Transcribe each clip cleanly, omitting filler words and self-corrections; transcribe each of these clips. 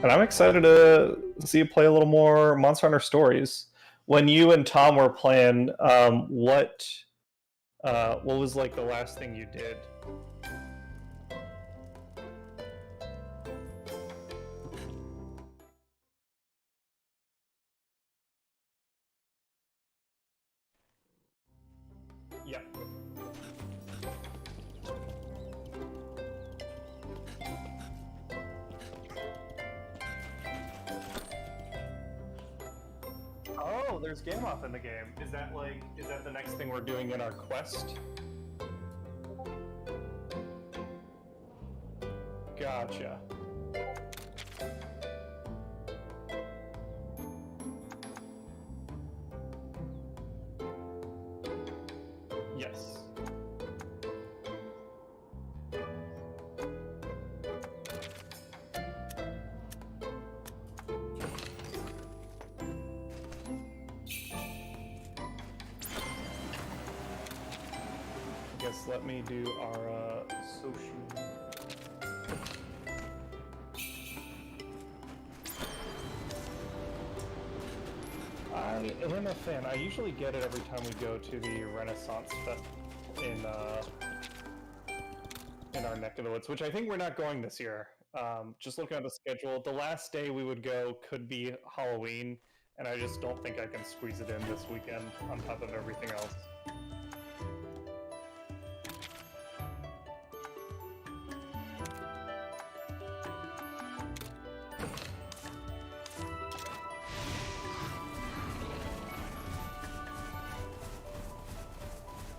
And I'm excited to see you play a little more Monster Hunter Stories. When you and Tom were playing, what was like the last thing you did? Yeah. Oh, there's Gammoth in the game. Is that the next thing we're doing in our quest? Gotcha. Yes. I guess let me do our social. I am a fan. I usually get it every time we go to the Renaissance Fest in our neck of the woods, which I think we're not going this year. Just looking at the schedule, the last day we would go could be Halloween, and I just don't think I can squeeze it in this weekend on top of everything else.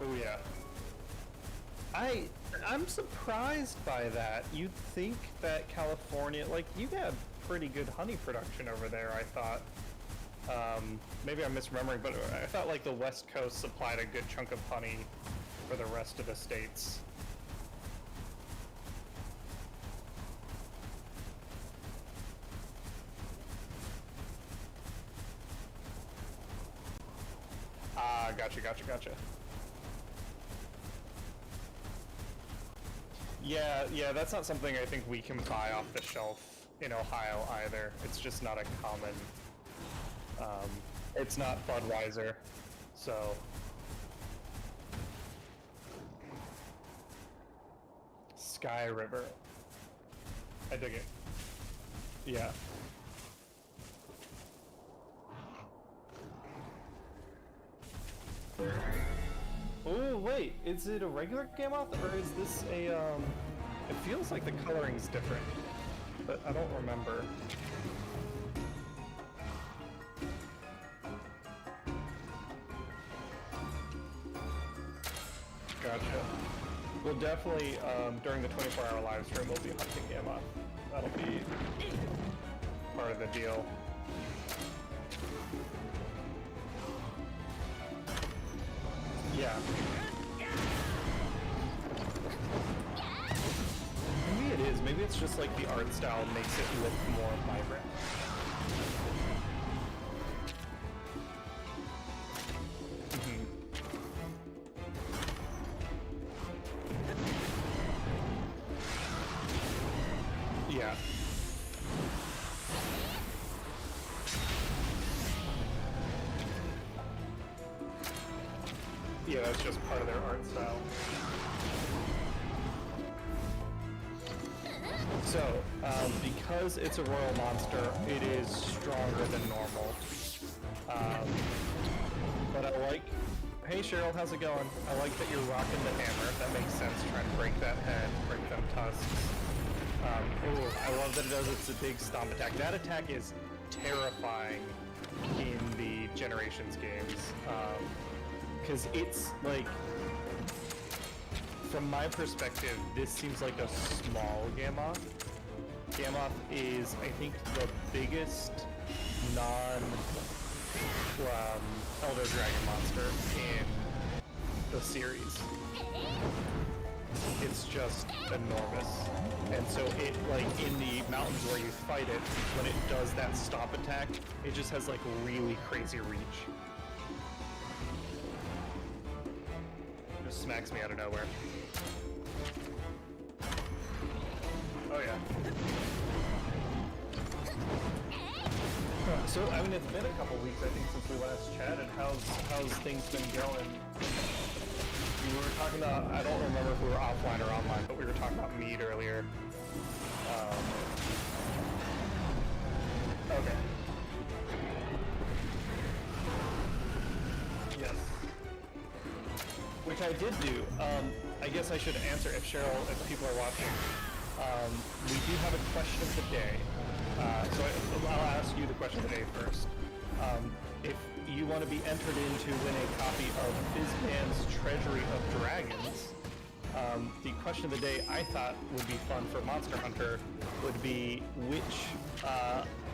Oh yeah. I'm surprised by that. You'd think that California, like, you got pretty good honey production over there, I thought. Maybe I'm misremembering, but I thought like the West Coast supplied a good chunk of honey for the rest of the states. Ah, gotcha. Yeah, that's not something I think we can buy off the shelf in Ohio either. It's just not a common, it's not Budweiser, so. Sky River. I dig it. Yeah. Oh wait, is it a regular Gammoth or is this a it feels like the coloring's different, but I don't remember. Gotcha. We'll definitely during the 24-hour live stream we'll be hunting Gammoth. That'll be part of the deal. Yeah. Maybe it is. Maybe it's just like the art style makes it look more vibrant. Yeah. Yeah, that's just part of their art style. So, because it's a royal monster, it is stronger than normal. But I like... Hey Cheryl, how's it going? I like that you're rocking the hammer. That makes sense, trying to break that head, break them tusks. Ooh, I love that it does it's a big stomp attack. That attack is terrifying in the Generations games. Because it's like, from my perspective, this seems like a small Gammoth. Gammoth is, I think, the biggest non-Elder Dragon monster in the series. It's just enormous. And so it, like, in the mountains where you fight it, when it does that stop attack, it just has, like, really crazy reach. Just smacks me out of nowhere. Oh yeah. So, I mean, it's been a couple weeks, I think, since we last chatted. How's things been going? We were talking about, I don't remember if we were offline or online, but we were talking about mead earlier. Okay. Yes. Which I did do. I guess I should answer if people are watching. We do have a question of the day. So I'll ask you the question of the day first. If you want to be entered in to win a copy of Fizzman's Treasury of Dragons, the question of the day I thought would be fun for Monster Hunter would be which,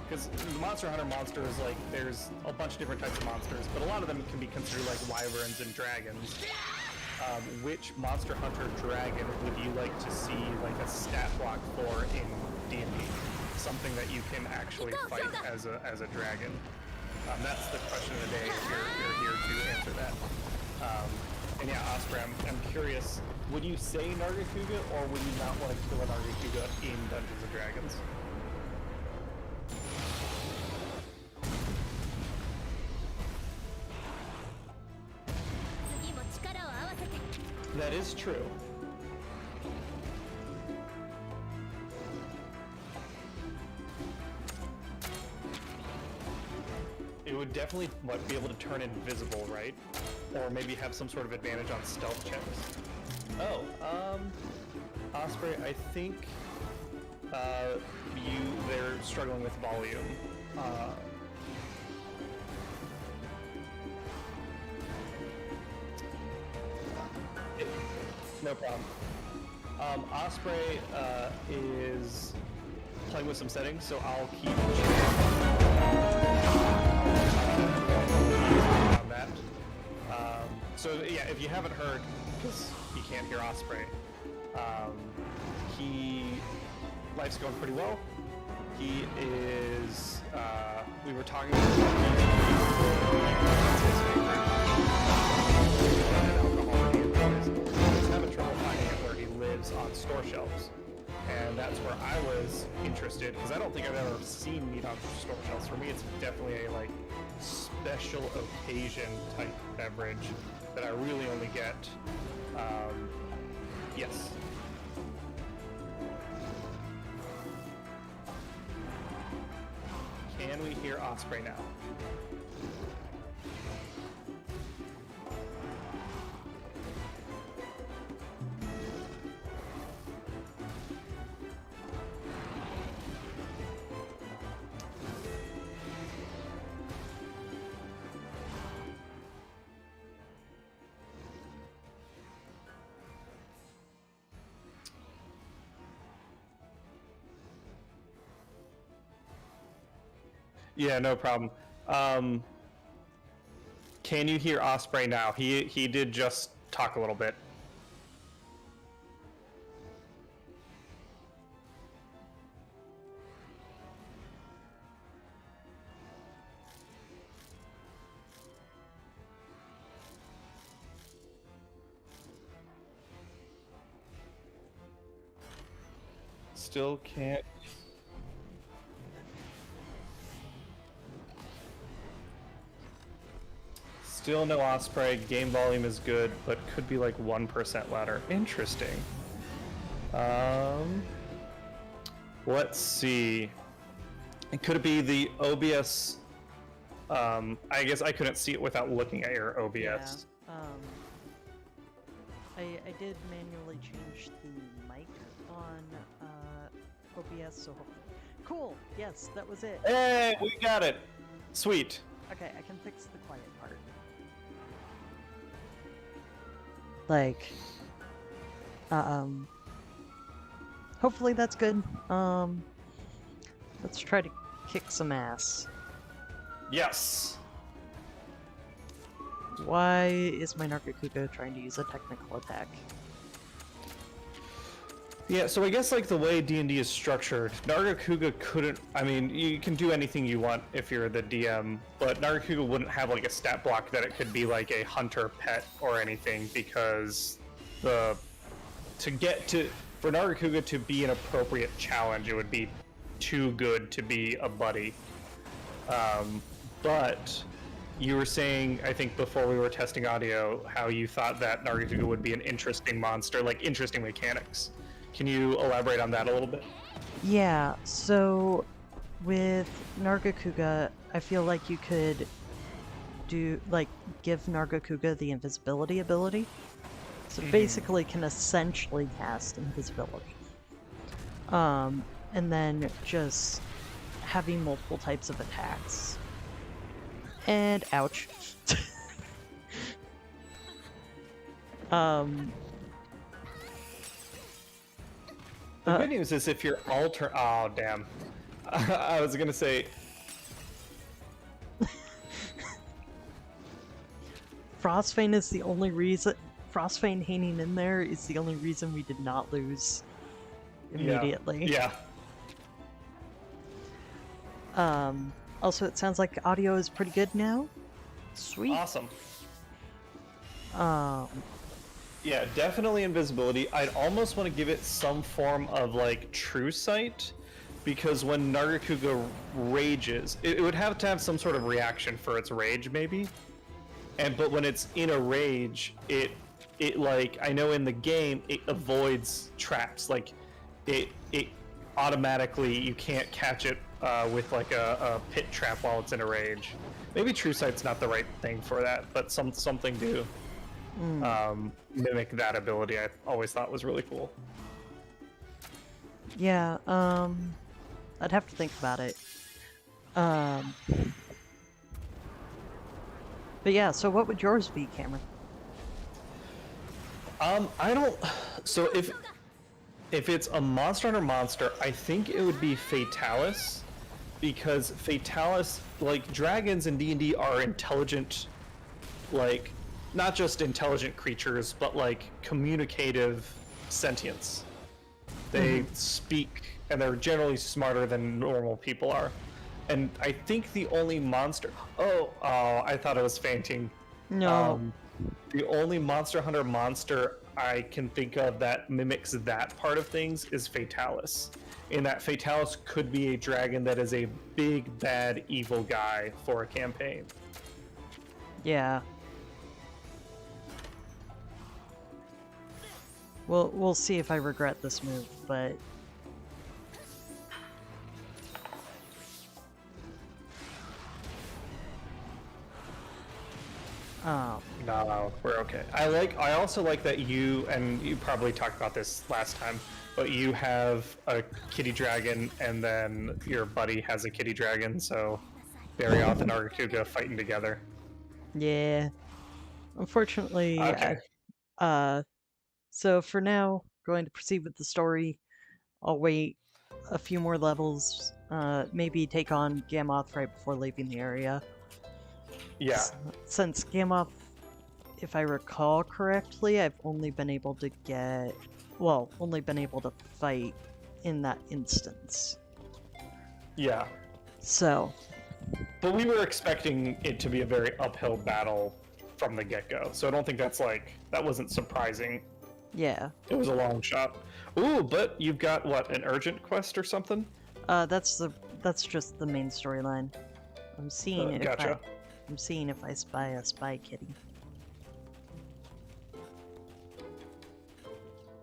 because the Monster Hunter monsters, like, there's a bunch of different types of monsters, but a lot of them can be considered like wyverns and dragons. Which Monster Hunter dragon would you like to see like a stat block for in D&D? Something that you can actually fight as a dragon. That's the question of the day if you're here to answer that. And yeah, Osprey, I'm curious, would you say Nargacuga, or would you not want to kill a Nargacuga in Dungeons & Dragons? That is true. It would definitely be able to turn invisible, right? Or maybe have some sort of advantage on stealth checks. Oh, Osprey, I think they're struggling with volume. No problem. Osprey is playing with some settings, so I'll keep on that. So yeah, if you haven't heard, because you can't hear Osprey, life's going pretty well. He is, we were talking about he's having trouble finding it where he lives on store shelves. And that's where I was interested, because I don't think I've ever seen meat on store shelves. For me, it's definitely a like special occasion type beverage that I really only get. Yes. Can we hear Osprey now? Yeah, no problem. Can you hear Osprey now? He did just talk a little bit. Still can't. Still no Osprey. Game volume is good, but could be like 1% louder. Interesting. Let's see. Could it be the OBS? I guess I couldn't see it without looking at your OBS. Yeah. I did manually change the mic on OBS, so cool. Yes, that was it. Hey, we got it. Sweet. Okay, I can fix the quiet part. Like, hopefully that's good. Let's try to kick some ass. Yes. Why is my Nargacuga trying to use a technical attack? Yeah, so I guess like the way D&D is structured, Nargacuga couldn't, I mean, you can do anything you want if you're the DM, but Nargacuga wouldn't have like a stat block that it could be like a hunter pet or anything, because for Nargacuga to be an appropriate challenge, it would be too good to be a buddy. But you were saying, I think before we were testing audio, how you thought that Nargacuga would be an interesting monster, like interesting mechanics. Can you elaborate on that a little bit? Yeah, so with Nargacuga, I feel like you could give Nargacuga the invisibility ability. So basically can essentially cast invisibility. And then just having multiple types of attacks. And ouch. The good news is if you're oh damn. I was gonna say Frostfang is the only reason. Frostfang hanging in there is the only reason we did not lose immediately. Yeah. Also, it sounds like audio is pretty good now. Sweet. Awesome. Yeah, definitely invisibility. I'd almost want to give it some form of like true sight, because when Nargacuga rages, it would have to have some sort of reaction for its rage, maybe. But when it's in a rage, it like, I know in the game it avoids traps. Like it automatically, you can't catch it with like a pit trap while it's in a rage. Maybe true sight's not the right thing for that, but something to mimic that ability I always thought was really cool. Yeah, I'd have to think about it. But yeah, so what would yours be, Cameron? I don't. So if it's a Monster Hunter monster, I think it would be Fatalis, because Fatalis, like dragons in D&D, are intelligent, like not just intelligent creatures, but like communicative sentience. They speak, and they're generally smarter than normal people are. And I think the only monster... Oh, I thought it was fainting. No. The only Monster Hunter monster I can think of that mimics that part of things is Fatalis. In that Fatalis could be a dragon that is a big, bad, evil guy for a campaign. Yeah. We'll see if I regret this move, but... No, we're okay. I also like that you, and you probably talked about this last time, but you have a kitty dragon, and then your buddy has a kitty dragon, so Barioth and Nargacuga fighting together. Yeah. Unfortunately, Okay. so for now, going to proceed with the story. I'll wait a few more levels, maybe take on Gammoth right before leaving the area. Yeah. Since Gammoth, if I recall correctly, I've only been able to fight in that instance. Yeah. So. But we were expecting it to be a very uphill battle from the get-go, so I don't think that wasn't surprising. Yeah. It was a long shot. Ooh, but you've got, what, an urgent quest or something? That's just the main storyline. I'm seeing gotcha. I'm seeing if I spy a spy kitty.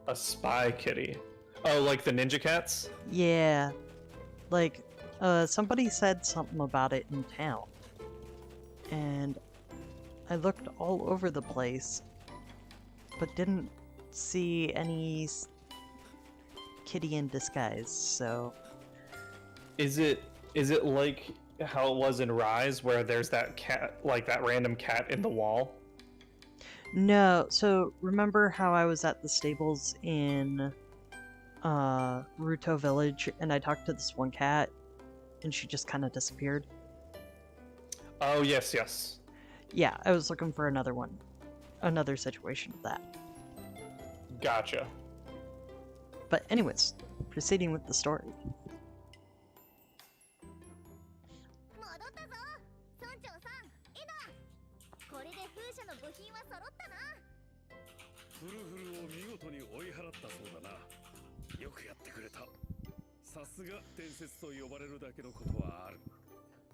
A spy kitty. Oh, like the ninja cats? Yeah. Like, somebody said something about it in town. And I looked all over the place, but didn't see any kitty in disguise, so... Is it like how it was in Rise, where there's that cat, like that random cat in the wall? No, so remember how I was at the stables in Ruto Village and I talked to this one cat and she just kind of disappeared? Oh, yes. Yeah, I was looking for another one. Another situation of that. Gotcha. But anyways, proceeding with the story.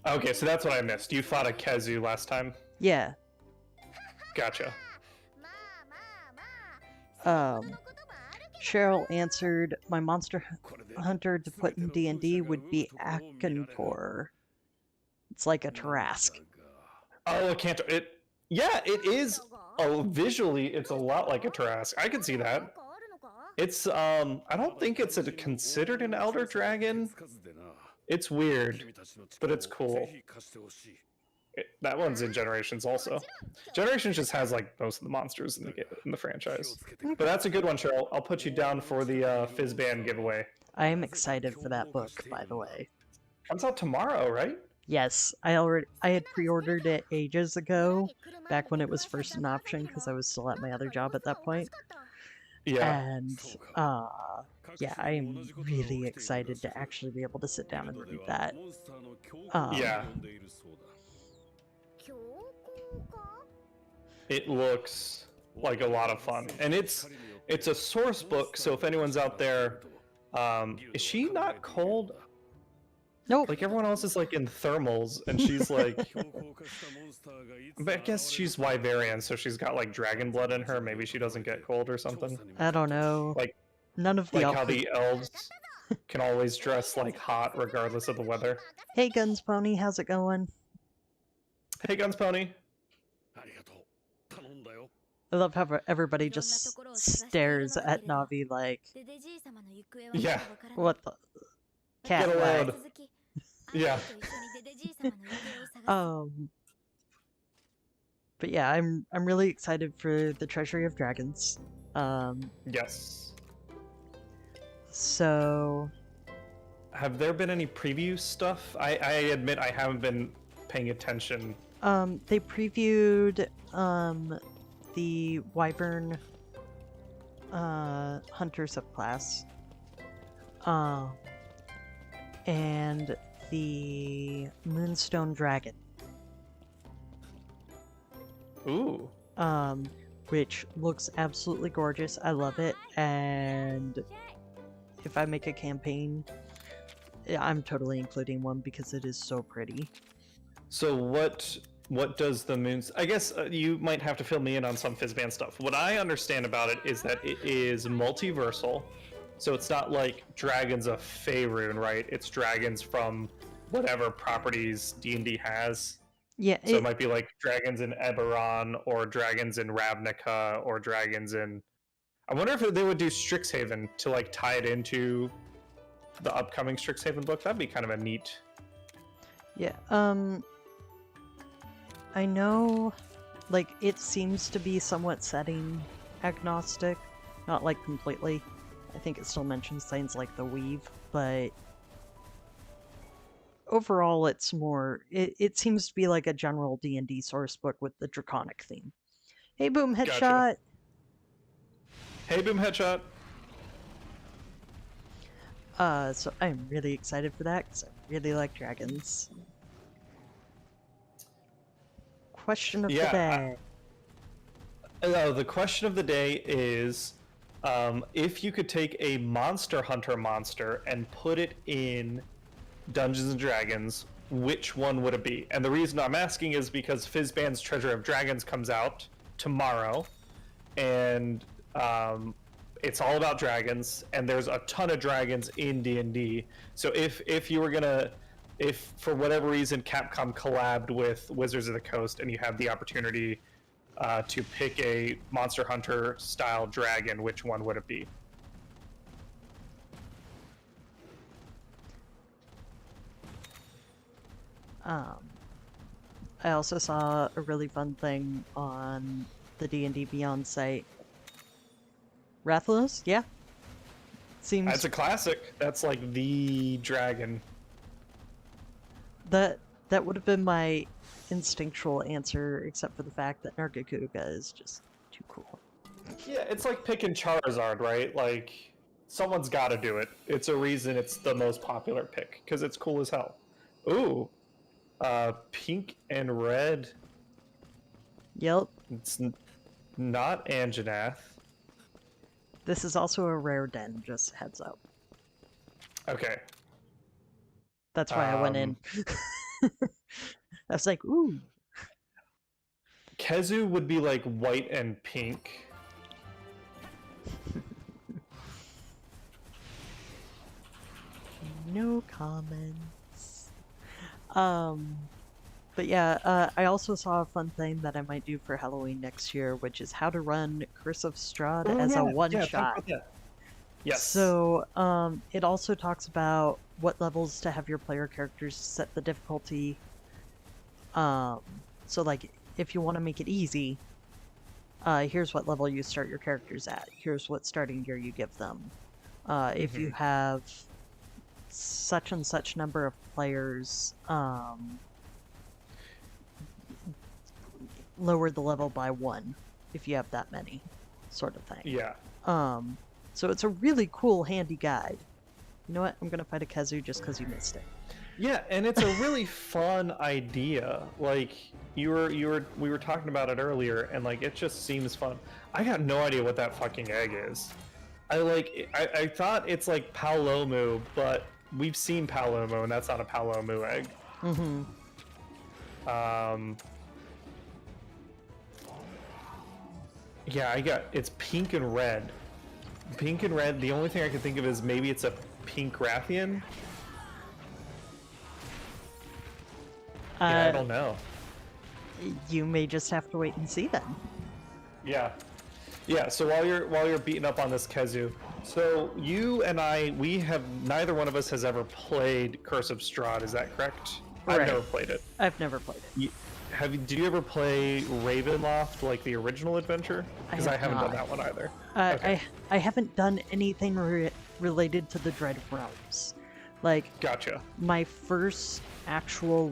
Okay, so that's what I missed. You fought a Kezu last time. Yeah. Gotcha. Cheryl answered, my monster hunter to put in D&D would be Akantor. It's like a Tarask. Oh, a Cantor. Yeah, it is. Oh, visually, it's a lot like a Tarask. I can see that. It's, I don't think it's considered an Elder Dragon. It's weird, but it's cool. That one's in Generations also. Generations just has like most of the monsters in the franchise. But that's a good one, Cheryl. I'll put you down for the Fizzband giveaway. I am excited for that book, by the way. Comes out tomorrow, right? Yes, I had pre-ordered it ages ago, back when it was first an option, because I was still at my other job at that point. Yeah. And yeah, I am really excited to actually be able to sit down and read that. Yeah. It looks like a lot of fun, and it's a source book. So if anyone's out there, is she not cold? Nope. Like everyone else is like in thermals, and she's like, but I guess she's Wyverian, so she's got like dragon blood in her. Maybe she doesn't get cold or something. I don't know. Like none of the how the elves can always dress like hot regardless of the weather. Hey Guns Pony, how's it going? Hey Guns Pony. I love how everybody just stares at Navi like, Yeah. What the cat Get a wag. load. Yeah. But yeah, I'm really excited for the Treasury of Dragons. Yes. So have there been any preview stuff? I admit I haven't been paying attention. They previewed the Wyvern Hunter subclass. And the Moonstone Dragon. Ooh. Which looks absolutely gorgeous. I love it, and if I make a campaign, I'm totally including one because it is so pretty. So what does the moons? I guess you might have to fill me in on some Fizzband stuff. What I understand about it is that it is multiversal, so it's not like dragons of Faerun, right? It's dragons from whatever properties D&D has. Yeah. So it might be like dragons in Eberron, or dragons in Ravnica, or dragons in. I wonder if they would do Strixhaven to like tie it into the upcoming Strixhaven book. That'd be kind of a neat. Yeah. I know, like, it seems to be somewhat setting agnostic, not like completely. I think it still mentions things like the weave, but overall it's more, it seems to be like a general D&D source book with the draconic theme. Hey Boom Headshot! Gotcha. Hey Boom Headshot! So I'm really excited for that, because I really like dragons. Question of the day. The question of the day is, if you could take a Monster Hunter monster and put it in Dungeons and Dragons, which one would it be? And the reason I'm asking is because Fizzband's Treasure of Dragons comes out tomorrow, and it's all about dragons, and there's a ton of dragons in D&D. So if you were gonna, if for whatever reason Capcom collabed with Wizards of the Coast and you have the opportunity to pick a Monster Hunter style dragon, which one would it be? I also saw a really fun thing on the D&D Beyond site. Rathalos? Yeah. Seems That's a classic. That's like the dragon. that would have been my instinctual answer, except for the fact that Nargacuga is just too cool. Yeah, it's like picking Charizard, right? Like, someone's got to do it. It's a reason it's the most popular pick, because it's cool as hell. Ooh, pink and red. Yep. It's not Anjanath. This is also a rare den, just heads up. Okay. That's why I went in. I was like, ooh. Kezu would be like white and pink. No comments. But yeah, I also saw a fun thing that I might do for Halloween next year, which is how to run Curse of Strahd as a Talk one-shot. about that. Yes. So, it also talks about what levels to have your player characters set the difficulty. So like, if you want to make it easy, here's what level you start your characters at. Here's what starting gear you give them. If you have such and such number of players, lower the level by 1 if you have that many, sort of thing. Yeah. So it's a really cool, handy guide. You know what? I'm gonna fight a Kezu just because you missed it. Yeah, and it's a really fun idea. Like we were talking about it earlier, and like it just seems fun. I got no idea what that fucking egg is. I thought it's like Palomu, but we've seen Palomu, and that's not a Palomu egg. Mm-hmm. Yeah, it's pink and red. Pink and red. The only thing I can think of is maybe it's a pink Rathian. Yeah, I don't know. You may just have to wait and see then. Yeah. So while you're beating up on this Kezu, so you and I, neither one of us has ever played Curse of Strahd. Is that correct? Right. I've never played it. I've never played it. Did you ever play Ravenloft, like the original adventure? Because I haven't done that one either. Okay. I haven't done anything related to the Dread Realms. Like, gotcha. My first actual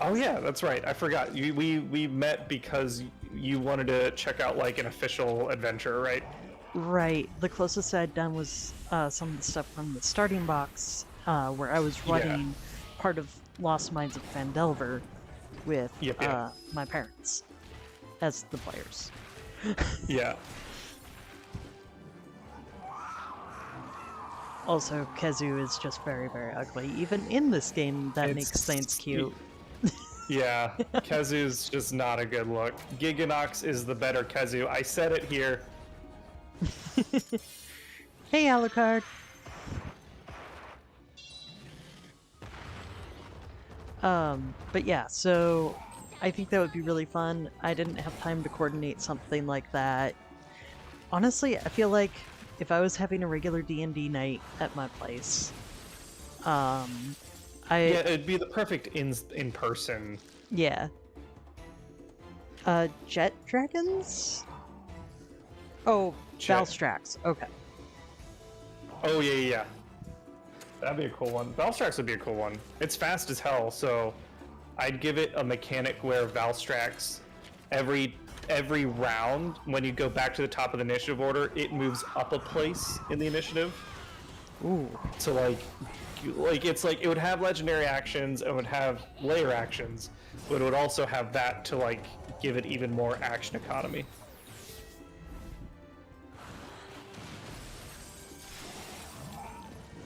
Oh yeah, that's right. I forgot. We met because you wanted to check out like an official adventure, right? Right. The closest I'd done was some of the stuff from the starting box, where I was running part of Lost Mines of Phandelver with my parents as the players. Yeah. Also, Kezu is just very, very ugly. Even in this game, that makes things cute. Yeah, Kezu's just not a good look. Giganox is the better Kezu. I said it here. Hey, Alucard. But yeah, so I think that would be really fun. I didn't have time to coordinate something like that. Honestly, I feel like if I was having a regular D&D night at my place, it'd be the perfect in person. Yeah. Jet dragons? Oh, Valstrax. Okay. Oh yeah. That'd be a cool one. Valstrax would be a cool one. It's fast as hell, so I'd give it a mechanic where Valstrax every round, when you go back to the top of the initiative order, it moves up a place in the initiative. Ooh. So it's like it would have legendary actions, it would have layer actions, but it would also have that to like give it even more action economy.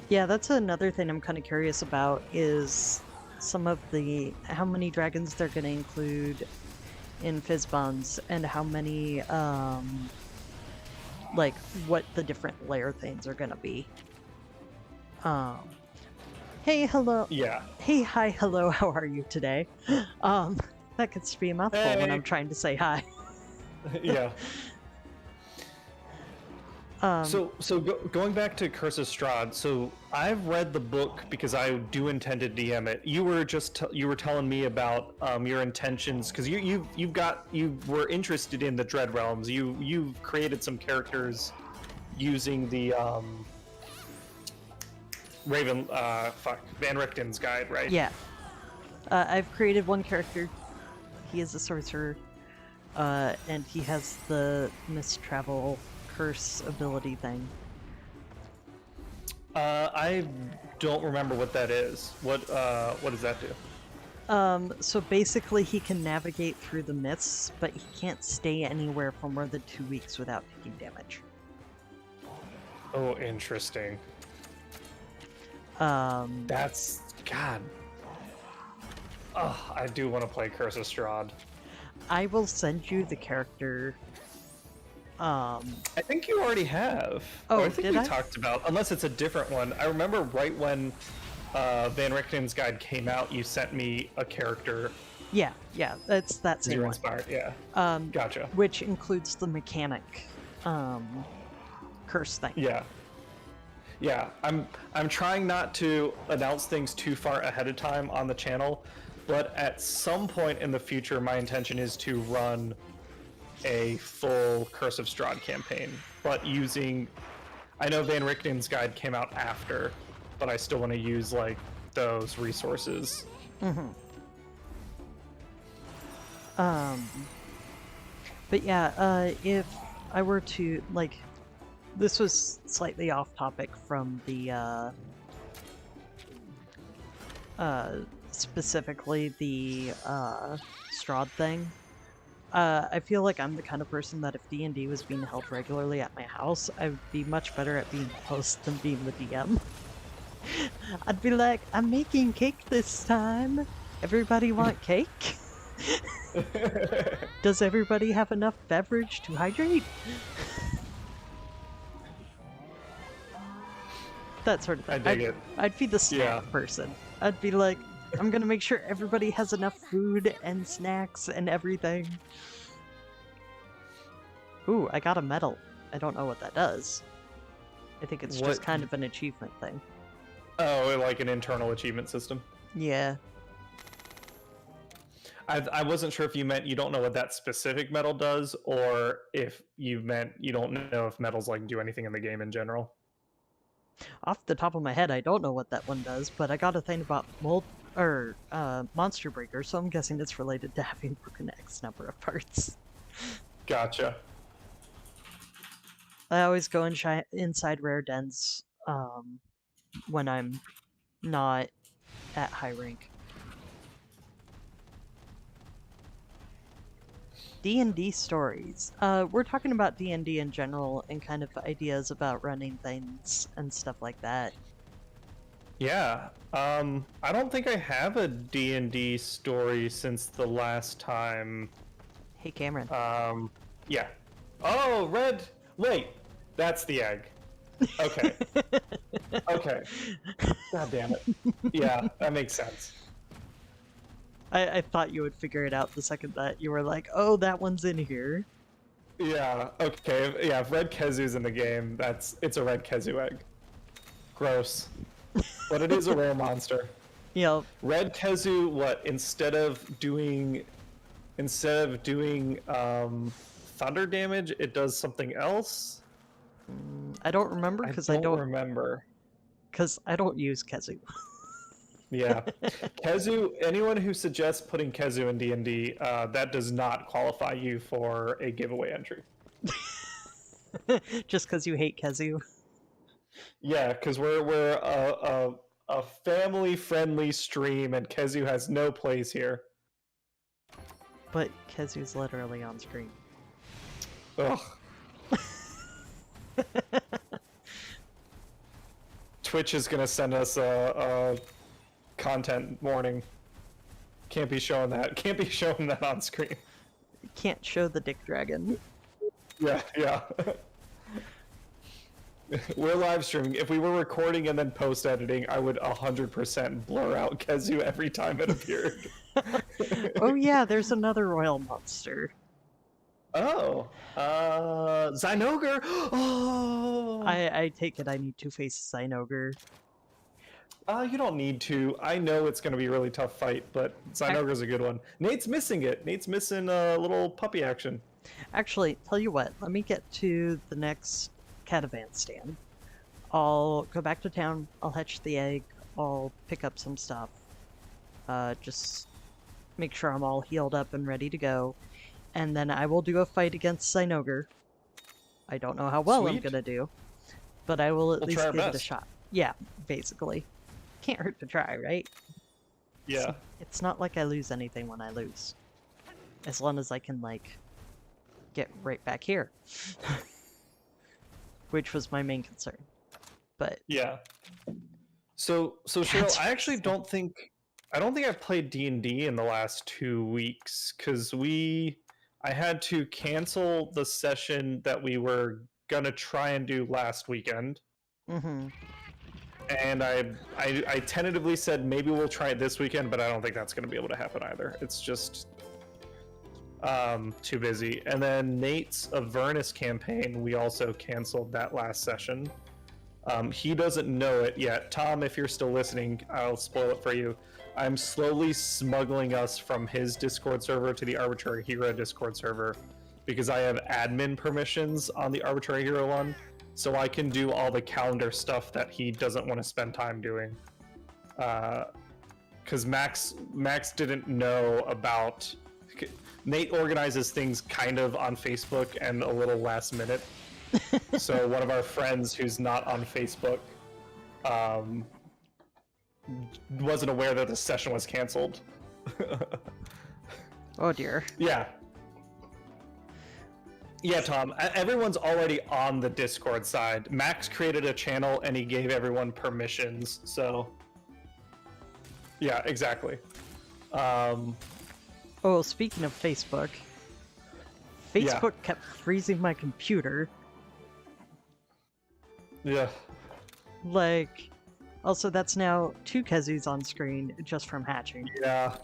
Yeah, that's another thing I'm kind of curious about is some of how many dragons they're going to include in Fizzbonds and how many, like, what the different layer things are going to be. Hey, hello. Yeah. Hey, hi, hello, how are you today? That gets to be a mouthful when I'm trying to say hi. Yeah. Going back to Curse of Strahd, so I've read the book because I do intend to DM it. You were telling me about your intentions because you were interested in the Dread Realms. You've created some characters using the Van Richten's guide, right? Yeah. I've created one character. He is a sorcerer, and he has the mist travel curse ability thing. I don't remember what that is. What does that do? So basically he can navigate through the mists, but he can't stay anywhere for more than 2 weeks without taking damage. Oh, interesting. Um, That's God. Oh, I do want to play Curse of Strahd. I will send you the character. I think you already have. Oh, I think did we I? talked about, unless it's a different one. I remember right when Van Richten's Guide came out, you sent me a character. Yeah, that's that same You're one. inspired, yeah. Gotcha. Which includes the mechanic curse thing. Yeah. Yeah, I'm trying not to announce things too far ahead of time on the channel, but at some point in the future, my intention is to run a full Curse of Strahd campaign, but using... I know Van Richten's Guide came out after, but I still want to use, like, those resources. But yeah, if I were to, like, this was slightly off topic from the, specifically the, Strahd thing. I feel like I'm the kind of person that if D&D was being held regularly at my house, I would be much better at being the host than being the DM. I'd be like, I'm making cake this time. Everybody want cake? Does everybody have enough beverage to hydrate? That sort of thing. I dig it. I'd be the snack person. I'd be like, I'm gonna make sure everybody has enough food and snacks and everything. Ooh, I got a medal. I don't know what that does. I think it's just kind of an achievement thing. Oh, like an internal achievement system? Yeah. I wasn't sure if you meant you don't know what that specific medal does, or if you meant you don't know if medals like do anything in the game in general. Off the top of my head, I don't know what that one does, but I got a thing about Monster Breaker, so I'm guessing it's related to having broken X number of parts. Gotcha. I always go inside rare dens when I'm not at high rank. D&D stories. We're talking about D&D in general and kind of ideas about running things and stuff like that. Yeah. I don't think I have a D&D story since the last time. Hey, Cameron. Yeah. Oh, red. Wait, that's the egg. Okay. Okay. God damn it. Yeah, that makes sense. I thought you would figure it out the second that you were like, oh, that one's in here. Yeah, okay. Yeah, if red Kezu's in the game, it's a red Kezu egg. Gross. But it is a rare monster. Yep. Red Kezu, what, instead of doing thunder damage, it does something else? I don't remember because I don't remember. Because I don't use Kezu. Yeah. Kezu, anyone who suggests putting Kezu in D&D, that does not qualify you for a giveaway entry. Just because you hate Kezu. Yeah, because we're a family-friendly stream, and Kezu has no place here. But Kezu's literally on screen. Ugh. Twitch is gonna send us a content warning. Can't be showing that. Can't be showing that on screen. Can't show the dick dragon. Yeah, yeah. We're live streaming. If we were recording and then post editing, I would 100% blur out Kezu every time it appeared. Oh yeah, there's another royal monster. Oh, Zynogar. Oh, I take it I need to face Zynogar. You don't need to. I know it's going to be a really tough fight, but Zynogar's a good one. Nate's missing it. Nate's missing a little puppy action. Actually, tell you what, let me get to the next catavan stand. I'll go back to town, I'll hatch the egg, I'll pick up some stuff. Just make sure I'm all healed up and ready to go. And then I will do a fight against Zynogar. I don't know how well I'm gonna do, but I will at least give it a shot. Yeah, basically. Can't hurt to try, right? Yeah. It's not like I lose anything when I lose. As long as I can, like, get right back here. Which was my main concern. But... Yeah. So Cheryl, I actually don't think I don't think I've played D&D in the last 2 weeks because I had to cancel the session that we were gonna try and do last weekend. Mm-hmm. And I tentatively said maybe we'll try it this weekend, but I don't think that's going to be able to happen either. It's just too busy. And then Nate's Avernus campaign, we also canceled that last session. He doesn't know it yet. Tom, if you're still listening, I'll spoil it for you. I'm slowly smuggling us from his Discord server to the Arbitrary Hero Discord server because I have admin permissions on the Arbitrary Hero one. So I can do all the calendar stuff that he doesn't want to spend time doing. Because Max didn't know about... Nate organizes things kind of on Facebook and a little last minute. So one of our friends who's not on Facebook wasn't aware that the session was canceled. Oh dear. Yeah, Tom, everyone's already on the Discord side. Max created a channel and he gave everyone permissions, so... Yeah, exactly. Oh, speaking of Facebook. Facebook kept freezing my computer. Yeah. Like, also that's now 2 Kezus on screen just from hatching. Yeah.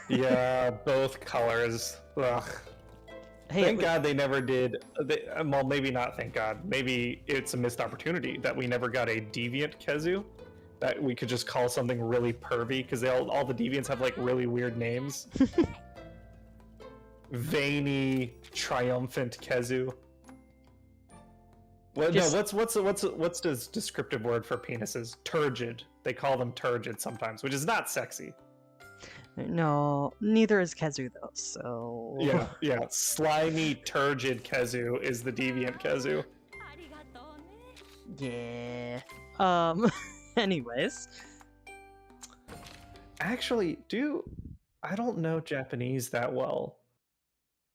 Yeah, both colors. Ugh. Hey, thank God they never did. Well, maybe not thank God. Maybe it's a missed opportunity that we never got a deviant Kezu. That we could just call something really pervy, because all the deviants have like really weird names. Veiny, triumphant Kezu. Well, no, what's the descriptive word for penises? Turgid. They call them turgid sometimes, which is not sexy. No, neither is Kezu though, so... Yeah. Slimy, turgid Kezu is the deviant Kezu. Yeah. Anyways. Actually, I don't know Japanese that well.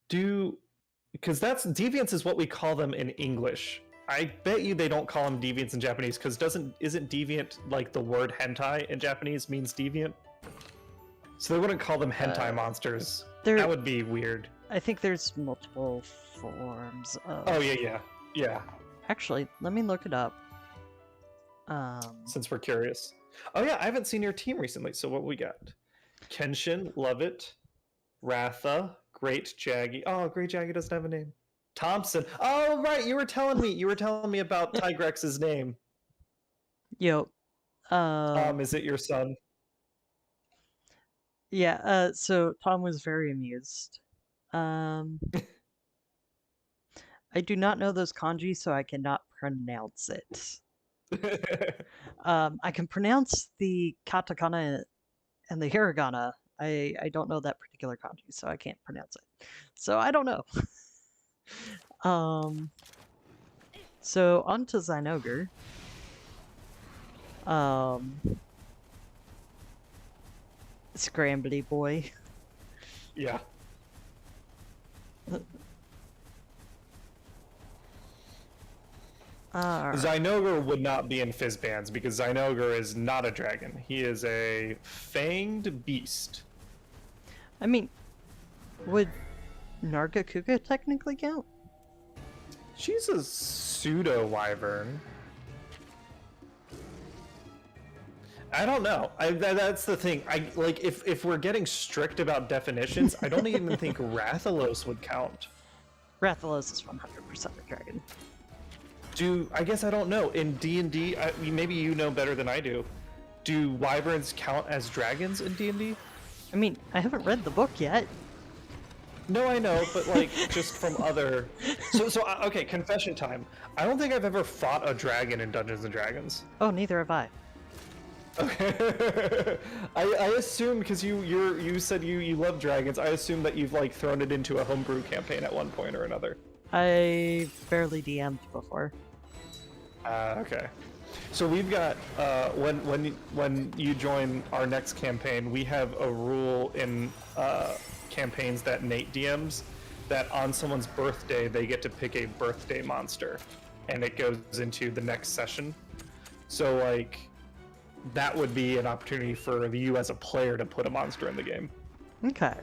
Because deviants is what we call them in English. I bet you they don't call them deviants in Japanese, because isn't deviant like the word hentai in Japanese means deviant? So they wouldn't call them hentai monsters. That would be weird. I think there's multiple forms of... Oh, yeah. Actually, let me look it up. Since we're curious. Oh yeah, I haven't seen your team recently, so what we got? Kenshin, love it. Ratha, Great Jaggy. Oh, Great Jaggy doesn't have a name. Thompson. Oh, right, you were telling me about Tigrex's name. Yo. Is it your son? Yeah, so Tom was very amused. I do not know those kanji, so I cannot pronounce it. I can pronounce the katakana and the hiragana. I don't know that particular kanji, so I can't pronounce it. So I don't know. So on to Zynoger. Scrambly boy. Yeah. Zynoger would not be in Fizzbands because Zynoger is not a dragon. He is a fanged beast. I mean, would Nargacuga technically count? She's a pseudo-wyvern. I don't know. That's the thing. If we're getting strict about definitions, I don't even think Rathalos would count. Rathalos is 100% a dragon. I guess I don't know. In D&D, maybe you know better than I do. Do wyverns count as dragons in D&D? I mean, I haven't read the book yet. No, I know, but like just from other. Okay, confession time. I don't think I've ever fought a dragon in Dungeons and Dragons. Oh, neither have I. Okay. I assume because you said you love dragons. I assume that you've like thrown it into a homebrew campaign at one point or another. I barely DM'd before. Okay. So we've got when you join our next campaign, we have a rule in campaigns that Nate DMs that on someone's birthday they get to pick a birthday monster, and it goes into the next session. So like that would be an opportunity for you as a player to put a monster in the game. Okay.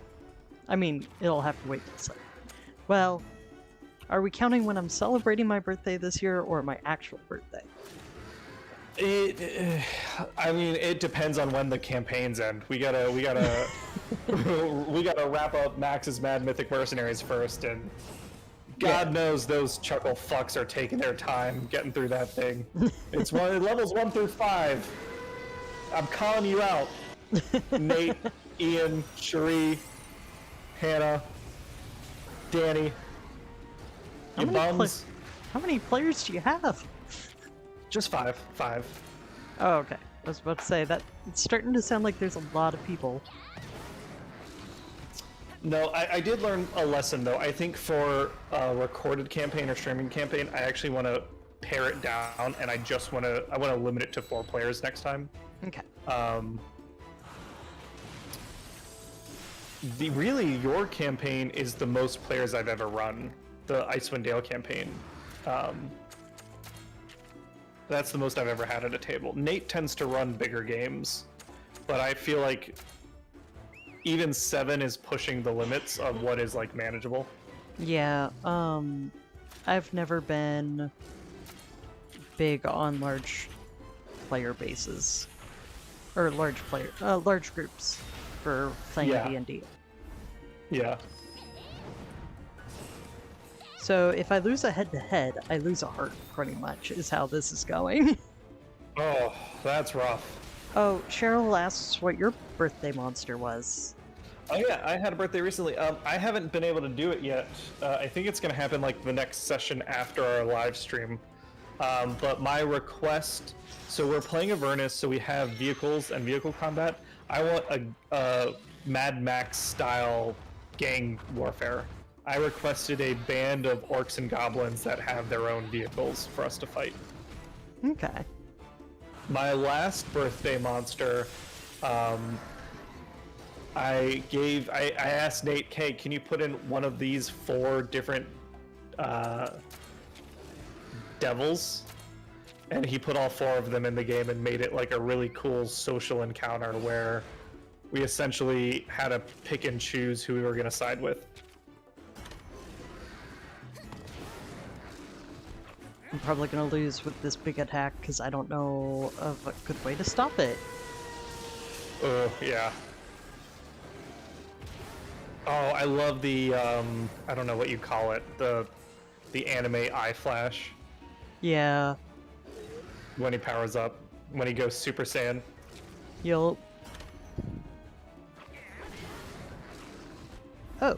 I mean, it'll have to wait till Sunday. Well, are we counting when I'm celebrating my birthday this year or my actual birthday? I mean, it depends on when the campaigns end. We gotta we gotta wrap up Max's Mad Mythic Mercenaries first, and God knows those chuckle fucks are taking their time getting through that thing. It's levels 1 through 5. I'm calling you out, Nate, Ian, Cherie, Hannah, Danny. You bums. How many players do you have? Just 5. Oh, okay. I was about to say that it's starting to sound like there's a lot of people. No, I did learn a lesson though. I think for a recorded campaign or streaming campaign, I actually want to pare it down, and I want to limit it to 4 players next time. Okay. Really, your campaign is the most players I've ever run. The Icewind Dale campaign. That's the most I've ever had at a table. Nate tends to run bigger games, but I feel like even 7 is pushing the limits of what is like manageable. Yeah, I've never been big on large player bases or large groups for playing D&D. Yeah. So if I lose a head-to-head, I lose a heart, pretty much, is how this is going. Oh, that's rough. Oh, Cheryl asks what your birthday monster was. Oh yeah, I had a birthday recently. I haven't been able to do it yet. I think it's going to happen like the next session after our live stream. But my request, so we're playing Avernus, so we have vehicles and vehicle combat. I want a Mad Max style gang warfare. I requested a band of orcs and goblins that have their own vehicles for us to fight. Okay. My last birthday monster, I asked Nate, "Hey, can you put in one of these 4 different devils?" And he put all 4 of them in the game and made it like a really cool social encounter where we essentially had to pick and choose who we were going to side with. I'm probably gonna lose with this big attack because I don't know of a good way to stop it. Oh, yeah. Oh, I love the, I don't know what you call it, the anime eye flash. Yeah. When he powers up, when he goes Super Saiyan. Yup. Oh.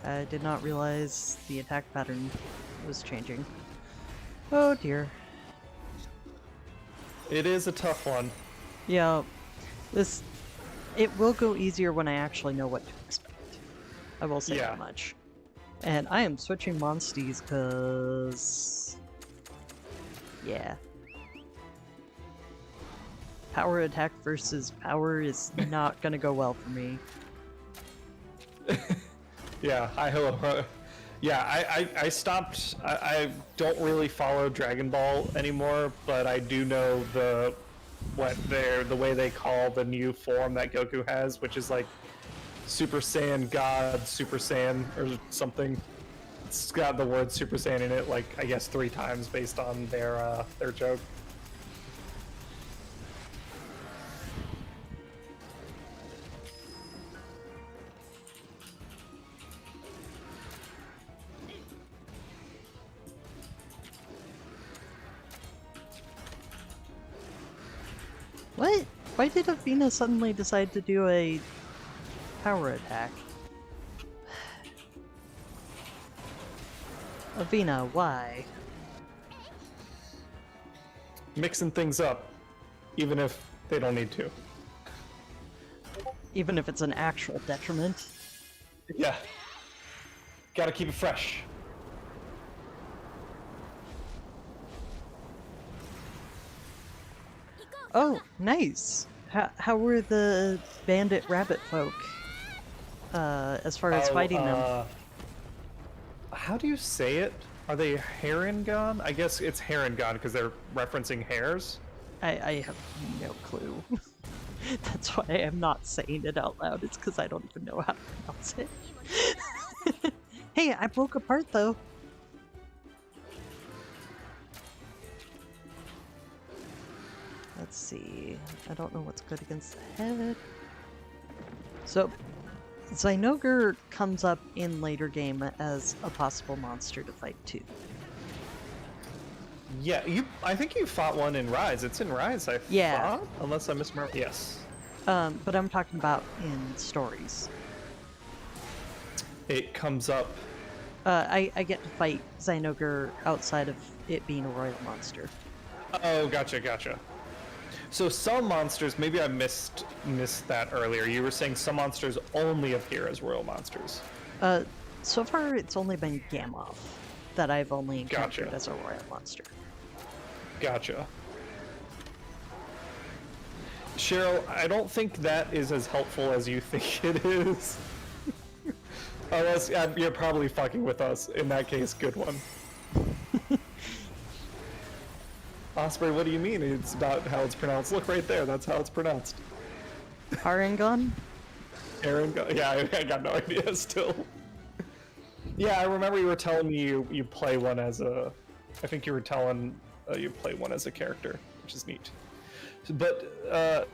I did not realize the attack pattern was changing. Oh dear. It is a tough one. Yeah, it will go easier when I actually know what to expect. I will say that much. And I am switching Monsties because... yeah. Power attack versus power is not gonna go well for me. Yeah, I stopped. I don't really follow Dragon Ball anymore, but I do know the way they call the new form that Goku has, which is like Super Saiyan God, Super Saiyan or something. It's got the word Super Saiyan in it, like I guess 3 times based on their joke. What? Why did Avina suddenly decide to do a power attack? Avina, why? Mixing things up, even if they don't need to. Even if it's an actual detriment? Yeah. Gotta keep it fresh. Oh, nice! How were the bandit rabbit folk, as far as fighting them? How do you say it? Are they Heron gone? I guess it's Heron gone because they're referencing hares. I have no clue. That's why I'm not saying it out loud. It's because I don't even know how to pronounce it. Hey, I broke apart though. Let's see. I don't know what's good against the head. So, Zynogur comes up in later game as a possible monster to fight too. Yeah, I think you fought one in Rise. It's in Rise, I Yeah. thought, unless I misremember. Yes. But I'm talking about in stories. It comes up. I get to fight Zynogur outside of it being a royal monster. Oh, gotcha. So some monsters, maybe I missed that earlier. You were saying some monsters only appear as royal monsters. So far it's only been Gammoth that I've only encountered Gotcha. as a royal monster. Gotcha. Cheryl, I don't think that is as helpful as you think it is. Unless you're probably fucking with us. In that case, good one. Osprey, what do you mean? It's not how it's pronounced. Look right there. That's how it's pronounced. Parangon? Aaron, yeah, I got no idea still. Yeah, I remember you were telling me you play one as a. I think you were telling you play one as a character, which is neat. But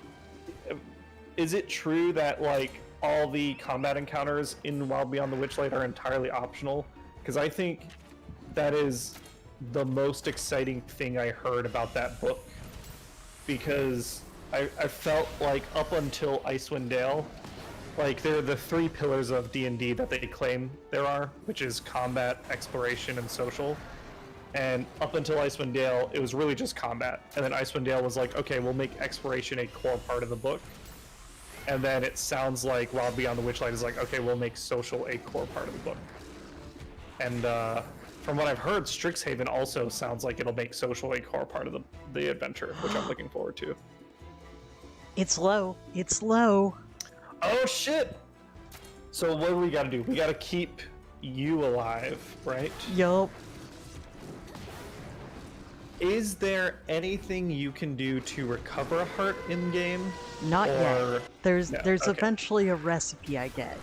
is it true that like all the combat encounters in Wild Beyond the Witchlight are entirely optional? Because I think that is the most exciting thing I heard about that book. Because I felt like up until Icewind Dale, like they're the three pillars of D&D that they claim there are, which is combat, exploration, and social. And up until Icewind Dale, it was really just combat. And then Icewind Dale was like, okay, we'll make exploration a core part of the book. And then it sounds like Wild Beyond the Witchlight is like, okay, we'll make social a core part of the book. And from what I've heard, Strixhaven also sounds like it'll make social a core part of the adventure, which I'm looking forward to. It's low. It's low. Oh shit! So what do we gotta do? We gotta keep you alive, right? Yup. Is there anything you can do to recover a heart in game? Not Or- yet. There's No, there's okay. eventually a recipe I get.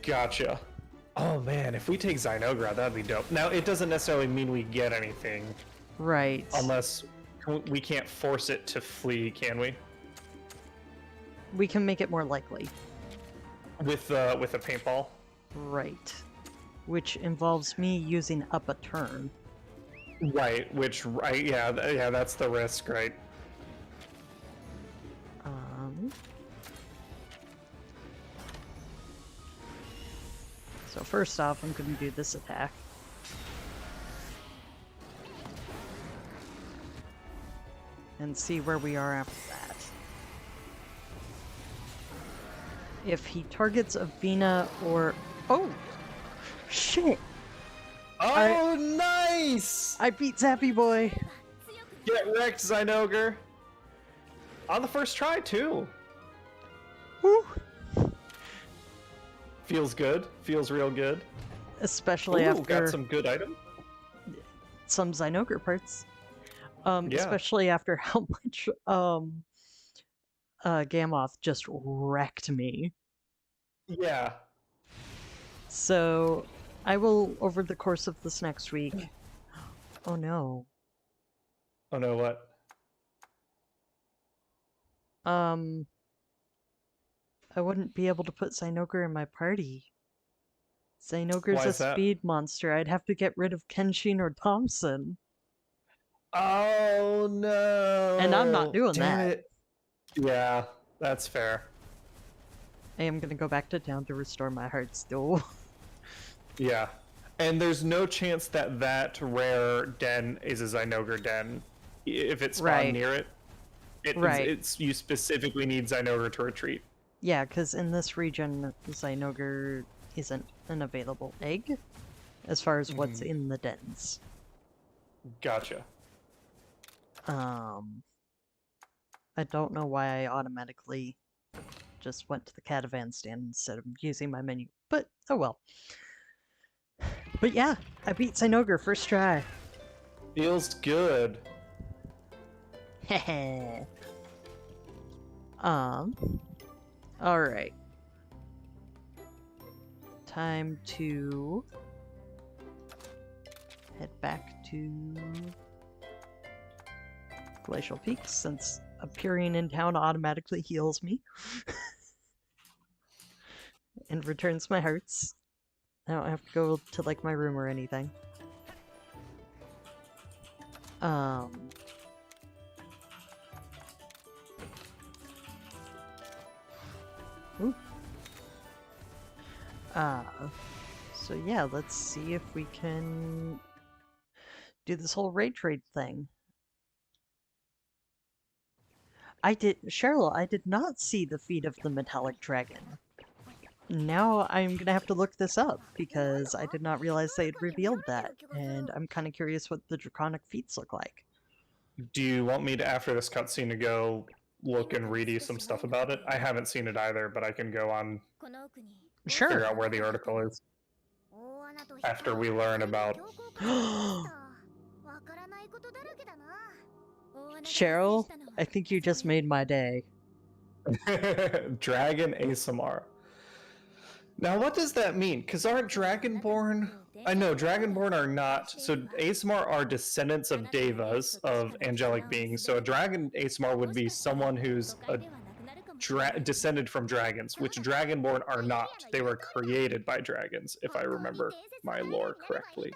Gotcha. Oh man, if we take Zynogra, that'd be dope. Now, it doesn't necessarily mean we get anything, Right. unless we can't force it to flee, can we? We can make it more likely. With a paintball? Right. Which involves me using up a turn. Right, yeah, that's the risk, right? So first off, I'm going to do this attack. And see where we are after that. If he targets Avina or... Oh! Shit! Oh, nice! I beat Zappy Boy! Get wrecked, Zynogur! On the first try, too! Woo! Feels good. Feels real good. Especially Ooh, after got some good item. some Zynogur parts. Yeah. Especially after how much Gammoth just wrecked me. Yeah. So I will, over the course of this next week. Oh no. Oh no, what? I wouldn't be able to put Zynogur in my party. Zynogur's Why a is that? speed monster. I'd have to get rid of Kenshin or Thompson. Oh no! And I'm not doing Damn that. it. Yeah, that's fair. I am gonna go back to town to restore my heart still. Yeah. And there's no chance that rare den is a Zynogur den. If it's spawned Right. near it, Right. it's you specifically need Zynogur to retreat. Yeah, because in this region, Zynogur isn't an available egg, as far as what's in the dens. Gotcha. I don't know why I automatically just went to the catavan stand instead of using my menu, but oh well. But yeah, I beat Sinogre first try. Feels good. Heh. Alright. Time to head back to Glacial Peaks, since appearing in town automatically heals me. And returns my hearts. I don't have to go to, like, my room or anything. Ooh. So yeah, let's see if we can do this whole raid trade thing. Cheryl, I did not see the feet of the metallic dragon. Now I'm gonna have to look this up, because I did not realize they had revealed that, and I'm kind of curious what the draconic feats look like. Do you want me to, after this cutscene, to go look and read you some stuff about it? I haven't seen it either, but I can go on, Sure. figure out where the article is after we learn about. Cheryl, I think you just made my day. Dragon ASMR. Now, what does that mean? Because aren't Dragonborn... I know, Dragonborn are not... So, ASMR are descendants of Devas, of angelic beings. So, a Dragon ASMR would be someone who's descended from dragons, which Dragonborn are not. They were created by dragons, if I remember my lore correctly.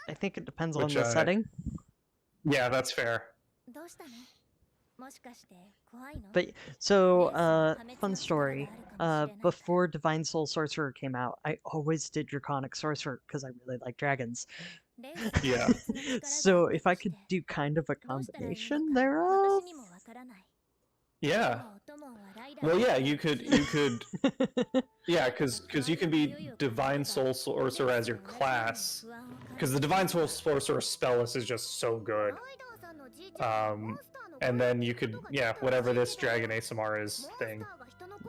I think it depends on the setting. Yeah, that's fair. But, so, fun story. Before Divine Soul Sorcerer came out, I always did Draconic Sorcerer because I really like dragons. Yeah. So if I could do kind of a combination thereof... Yeah. Well, yeah, you could, yeah, because you can be Divine Soul Sorcerer as your class, because the Divine Soul Sorcerer spell list is just so good. And then you could, yeah, whatever this Dragon ASMR is thing.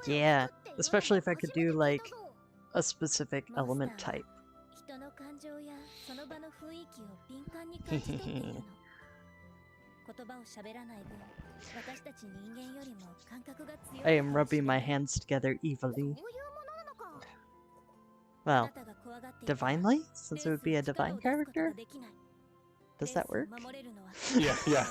Yeah, especially if I could do, like, a specific element type. I am rubbing my hands together evilly. Well, divinely? Since it would be a divine character? Does that work? Yeah, yeah.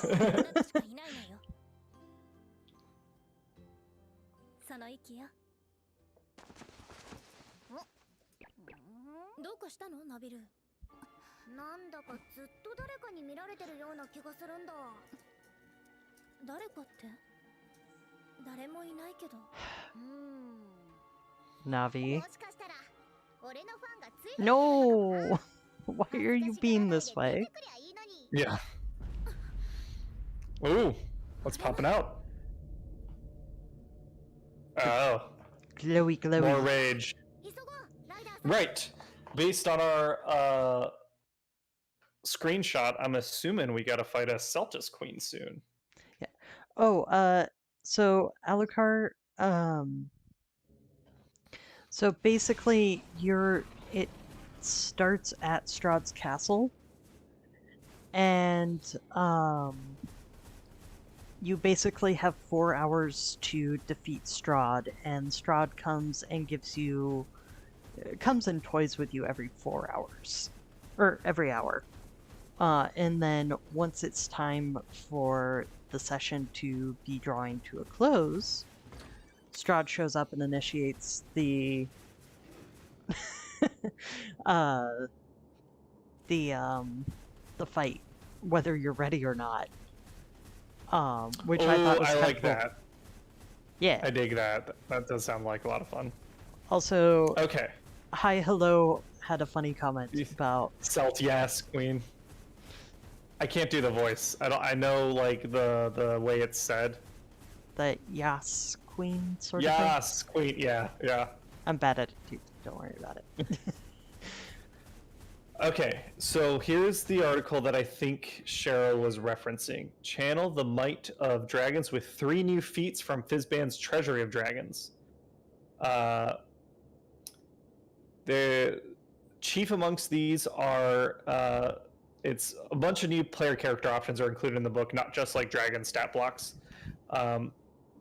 Navi. No! Why are you being this way? Yeah. Ooh, what's popping out? Oh. Glowy, glowy. More rage. Right. Based on our screenshot, I'm assuming we gotta fight a Celtis queen soon. Yeah. Oh, so Alucard, so basically it starts at Strahd's castle, and you basically have 4 hours to defeat Strahd, and Strahd comes and comes and toys with you every 4 hours, or every hour. And then once it's time for the session to be drawing to a close, Strahd shows up and initiates the the fight, whether you're ready or not. Which I thought was I kind like of cool. that. Yeah. I dig that. That does sound like a lot of fun. Also, okay. Hi Hello had a funny comment about Celt Yas Queen. I can't do the voice. I know like the way it's said. The Yas Queen sort of thing. Yas Queen, yeah, yeah. I'm bad at it too. Don't worry about it. Okay, so here's the article that I think Cheryl was referencing. Channel the might of dragons with 3 new feats from Fizban's Treasury of Dragons. chief amongst these are it's a bunch of new player character options are included in the book, not just like dragon stat blocks.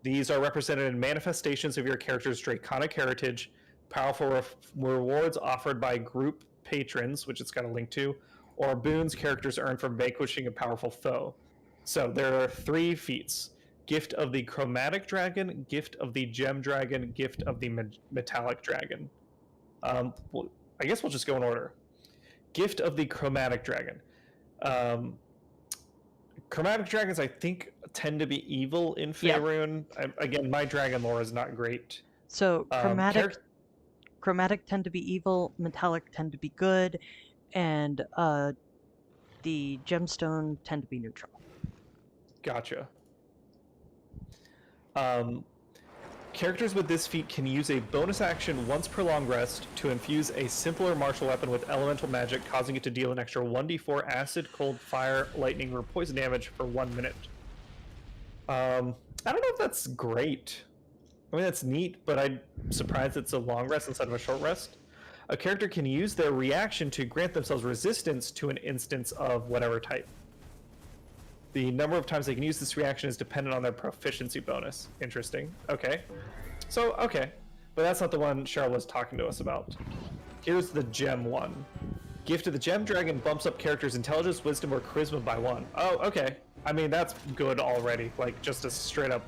These are represented in manifestations of your character's draconic heritage, powerful rewards offered by group patrons, which it's got a link to, or boons characters earn from vanquishing a powerful foe. So there are 3 feats: Gift of the Chromatic Dragon, Gift of the Gem Dragon, Gift of the Metallic Dragon. Well, I guess we'll just go in order. Gift of the Chromatic Dragon. Chromatic dragons, I think, tend to be evil in Faerun. Again, my dragon lore is not great. So chromatic tend to be evil, metallic tend to be good, and the gemstone tend to be neutral. Gotcha. Characters with this feat can use a bonus action once per long rest to infuse a simpler martial weapon with elemental magic, causing it to deal an extra 1d4 acid, cold, fire, lightning, or poison damage for 1 minute. I don't know if that's great. I mean, that's neat, but I'm surprised it's a long rest instead of a short rest. A character can use their reaction to grant themselves resistance to an instance of whatever type. The number of times they can use this reaction is dependent on their proficiency bonus. Interesting. Okay. So, okay. But that's not the one Cheryl was talking to us about. Here's the gem one. Gift of the Gem Dragon bumps up characters' intelligence, wisdom, or charisma by 1. Oh, okay. I mean, that's good already. Like, just a straight up...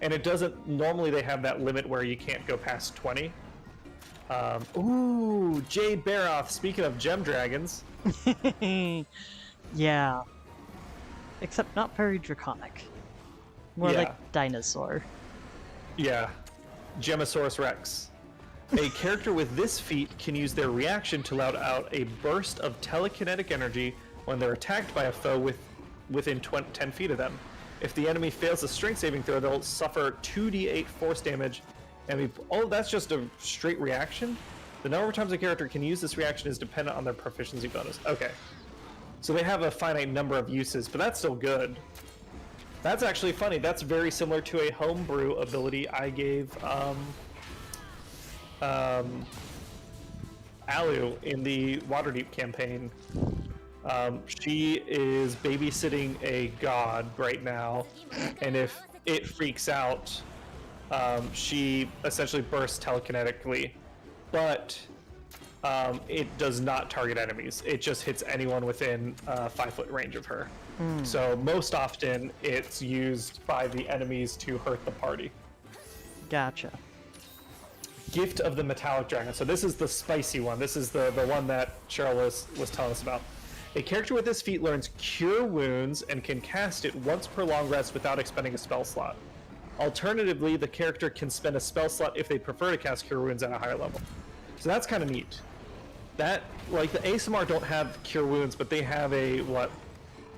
And it doesn't... Normally they have that limit where you can't go past 20. Ooh, Jade Baroth. Speaking of gem dragons. Yeah. Except not very draconic. More like dinosaur. Yeah. Gemosaurus Rex. A character with this feat can use their reaction to let out a burst of telekinetic energy when they're attacked by a foe within 10 feet of them. If the enemy fails a strength saving throw, they'll suffer 2d8 force damage. And that's just a straight reaction? The number of times a character can use this reaction is dependent on their proficiency bonus. Okay. So they have a finite number of uses, but that's still good. That's actually funny. That's very similar to a homebrew ability I gave Alu in the Waterdeep campaign. She is babysitting a god right now, and if it freaks out, she essentially bursts telekinetically, but it does not target enemies. It just hits anyone within 5-foot range of her. So most often it's used by the enemies to hurt the party. Gotcha. Gift of the Metallic Dragon. So this is the spicy one. This is the one that Cheryl was telling us about. A character with this feat learns Cure Wounds and can cast it once per long rest without expending a spell slot. Alternatively, the character can spend a spell slot if they prefer to cast Cure Wounds at a higher level. So that's kind of neat. That, like, the ASMR don't have Cure Wounds, but they have a,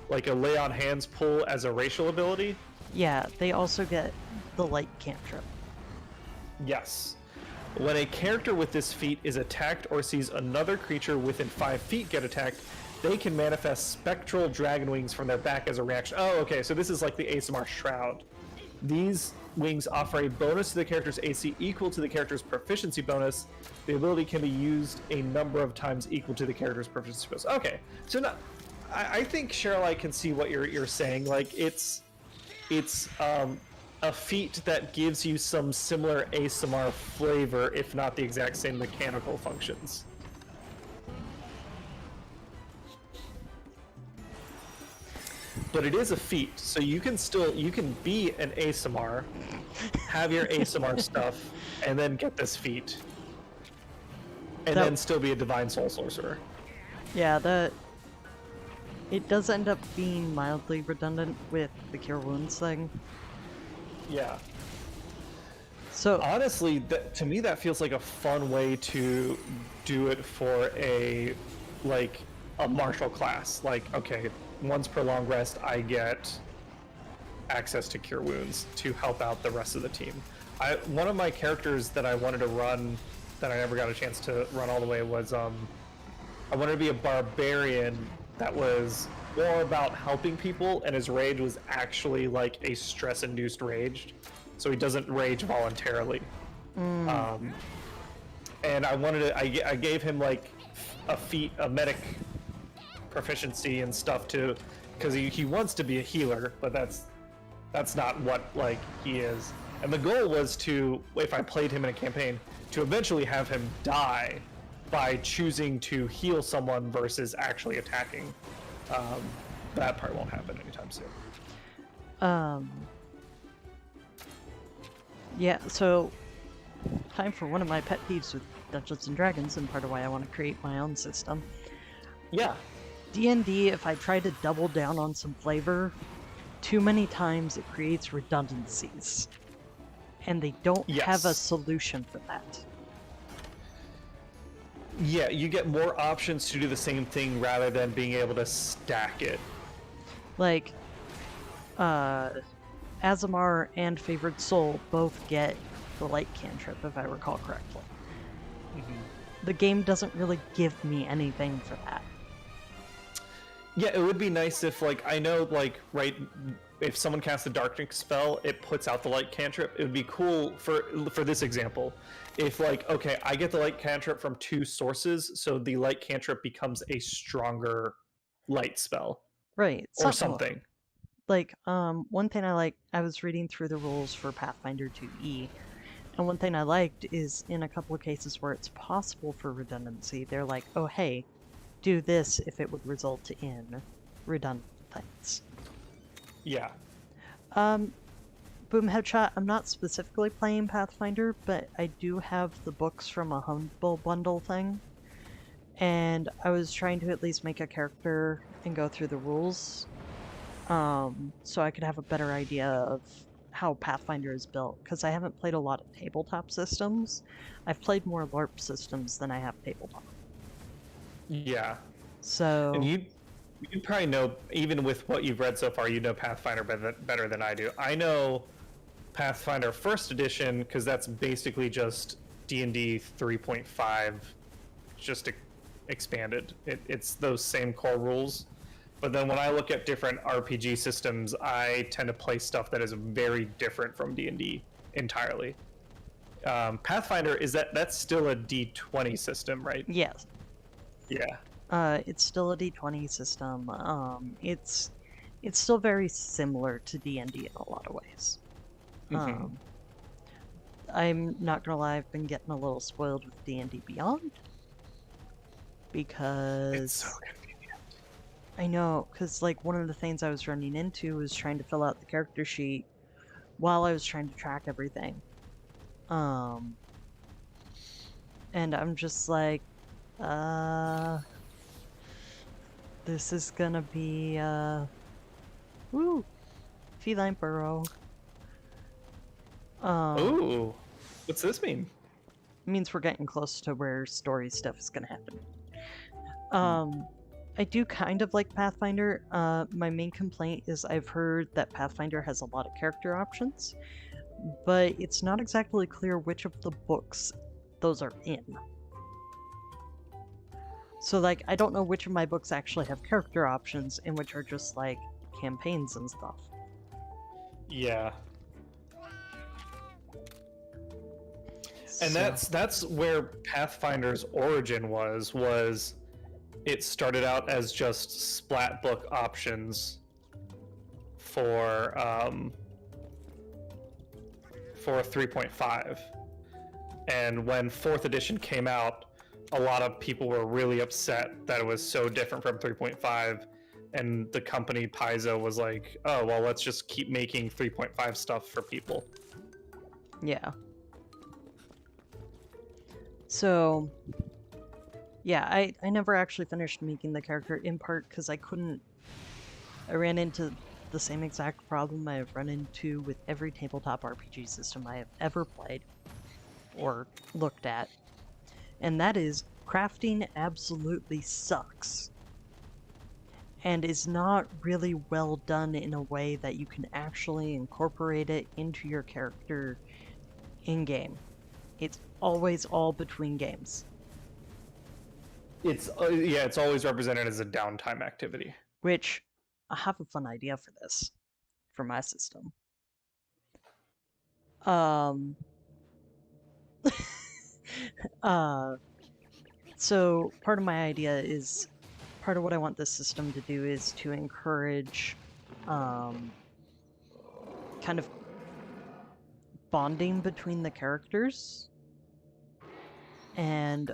like a Lay on Hands pull as a racial ability? Yeah, they also get the light cantrip. Yes. When a character with this feat is attacked or sees another creature within 5 feet get attacked, they can manifest spectral dragon wings from their back as a reaction. Oh, okay, so this is like the ASMR Shroud. These wings offer a bonus to the character's AC equal to the character's proficiency bonus. The ability can be used a number of times equal to the character's proficiency bonus. Okay, so now, I think, Cheryl, I can see what you're saying. Like, it's a feat that gives you some similar ASMR flavor, if not the exact same mechanical functions. But it is a feat, so you can be an ASMR, have your ASMR stuff, and then get this feat. And then still be a Divine Soul Sorcerer. Yeah, it does end up being mildly redundant with the Cure Wounds thing. Yeah. So honestly, to me that feels like a fun way to do it for a martial class. Like, okay, once per long rest I get access to Cure Wounds to help out the rest of the team. One of my characters that I wanted to run that I never got a chance to run all the way was I wanted to be a barbarian that was more about helping people, and his rage was actually like a stress-induced rage, so he doesn't rage voluntarily. And I wanted to, I gave him like a feat, a medic proficiency and stuff to, because he wants to be a healer, but that's not what like he is. And the goal was to, if I played him in a campaign, to eventually have him die by choosing to heal someone versus actually attacking. That part won't happen anytime soon. Yeah, so time for one of my pet peeves with Dungeons and Dragons, and part of why I want to create my own system. Yeah. D&D, if I try to double down on some flavor, too many times it creates redundancies. And they don't have a solution for that. Yeah, you get more options to do the same thing rather than being able to stack it. Like, Azamar and Favored Soul both get the light cantrip, if I recall correctly. The game doesn't really give me anything for that. Yeah, it would be nice if, like, I know, like, right, if someone casts a darkening spell, it puts out the light cantrip. It would be cool for this example, if, like, okay, I get the light cantrip from 2 sources, so the light cantrip becomes a stronger light spell. Right. Or something. Like, one thing I was reading through the rules for Pathfinder 2E, and one thing I liked is in a couple of cases where it's possible for redundancy, they're like, oh, hey, do this if it would result in redundant things. Yeah. Boom Headshot, I'm not specifically playing Pathfinder, but I do have the books from a Humble Bundle thing, and I was trying to at least make a character and go through the rules, so I could have a better idea of how Pathfinder is built, because I haven't played a lot of tabletop systems. I've played more LARP systems than I have tabletop. Yeah. So... And you probably know, even with what you've read so far, you know Pathfinder better than I do. I know Pathfinder First Edition because that's basically just D&D 3.5, just expanded. It's those same core rules. But then when I look at different RPG systems, I tend to play stuff that is very different from D&D entirely. Pathfinder, that's still a D20 system, right? Yes. Yeah. It's still a D20 system. It's still very similar to D&D in a lot of ways. I'm not gonna lie, I've been getting a little spoiled with D&D Beyond. Because... It's so convenient. I know, because like one of the things I was running into was trying to fill out the character sheet while I was trying to track everything. And I'm just like, this is gonna be, woo, feline burrow. Ooh, what's this mean? It means we're getting close to where story stuff is gonna happen. I do kind of like Pathfinder. My main complaint is I've heard that Pathfinder has a lot of character options, but it's not exactly clear which of the books those are in. So, like, I don't know which of my books actually have character options and which are just, like, campaigns and stuff. Yeah. And that's where Pathfinder's origin was it started out as just splat book options for 3.5. And when 4th edition came out, a lot of people were really upset that it was so different from 3.5, and the company Paizo was like, oh, well, let's just keep making 3.5 stuff for people. Yeah. So, yeah, I never actually finished making the character, in part because I ran into the same exact problem I have run into with every tabletop RPG system I have ever played or looked at, and that is crafting absolutely sucks and is not really well done in a way that you can actually incorporate it into your character in-game. It's always all between games. It's it's always represented as a downtime activity. Which, I have a fun idea for this, for my system. So part of my idea is, part of what I want this system to do is to encourage kind of bonding between the characters. And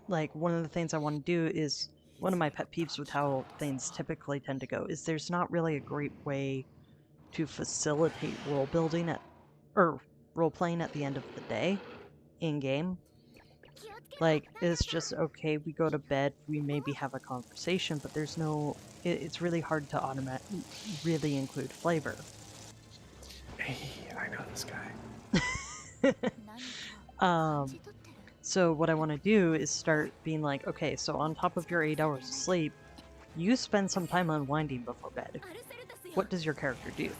like one of the things I want to do is, one of my pet peeves with how things typically tend to go is there's not really a great way to facilitate role building or role playing at the end of the day in game. Like, it's just, okay, we go to bed, we maybe have a conversation, but there's no, it's really hard to really include flavor. Hey, I know this guy. So what I want to do is start being like, okay, so on top of your 8 hours of sleep, you spend some time unwinding before bed. What does your character do?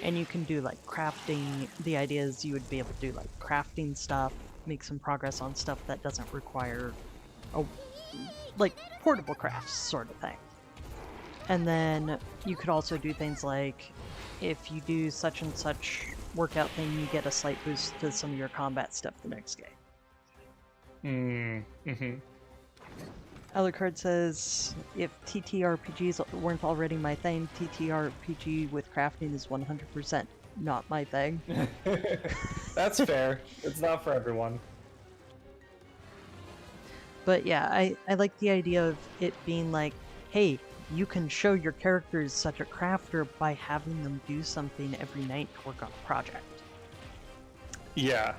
And you can do like crafting. The idea is you would be able to do like crafting stuff, make some progress on stuff that doesn't require like portable crafts sort of thing. And then you could also do things like, if you do such and such workout thing, you get a slight boost to some of your combat stuff the next day. Alucard says, if TTRPGs weren't already my thing, TTRPG with crafting is 100% not my thing. That's fair. It's not for everyone. But yeah, I like the idea of it being like, hey, you can show your character is such a crafter by having them do something every night to work on a project. Yeah.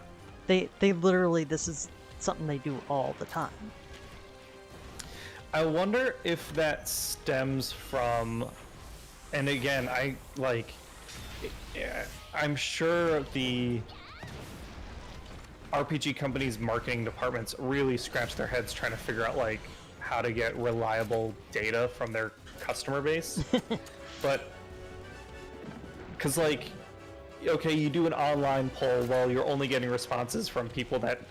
They literally, this is something they do all the time. I wonder if that stems from, and again, I'm sure the RPG companies' marketing departments really scratch their heads trying to figure out like how to get reliable data from their customer base. But because like, okay, you do an online poll, well, you're only getting responses from people that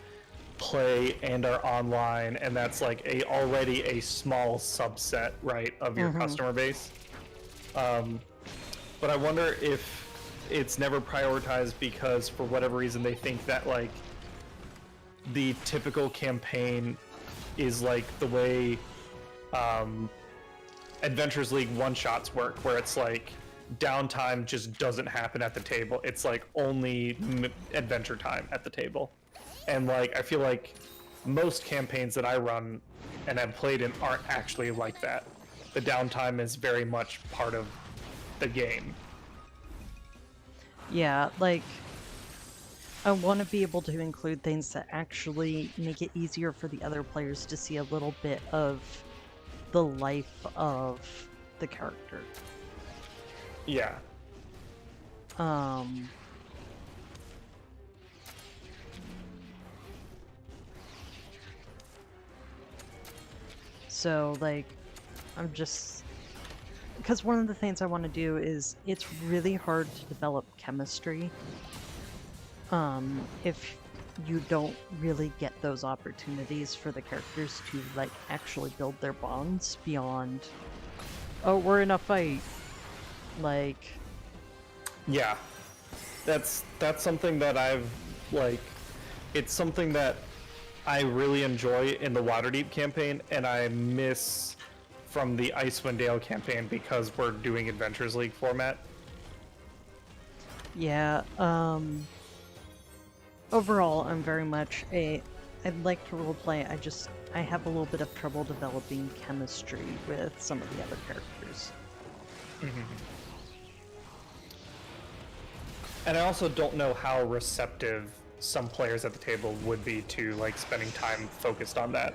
play and are online, and that's like already a small subset, right, of your customer base. But I wonder if it's never prioritized because for whatever reason they think that like the typical campaign is like the way Adventures League one-shots work, where it's like downtime just doesn't happen at the table. It's like only adventure time at the table. And like I feel like most campaigns that I run and have played in aren't actually like that. The downtime is very much part of the game. Yeah, like, I want to be able to include things that actually make it easier for the other players to see a little bit of the life of the character. Yeah. So, like, I'm just... Because one of the things I want to do is, it's really hard to develop chemistry if you don't really get those opportunities for the characters to, like, actually build their bonds beyond, oh, we're in a fight. Like... Yeah. That's something that I've, like... It's something that I really enjoy in the Waterdeep campaign, and I miss from the Icewind Dale campaign because we're doing Adventures League format. Yeah, overall, I'm very much I'd like to roleplay, I have a little bit of trouble developing chemistry with some of the other characters. And I also don't know how receptive some players at the table would be to, like, spending time focused on that.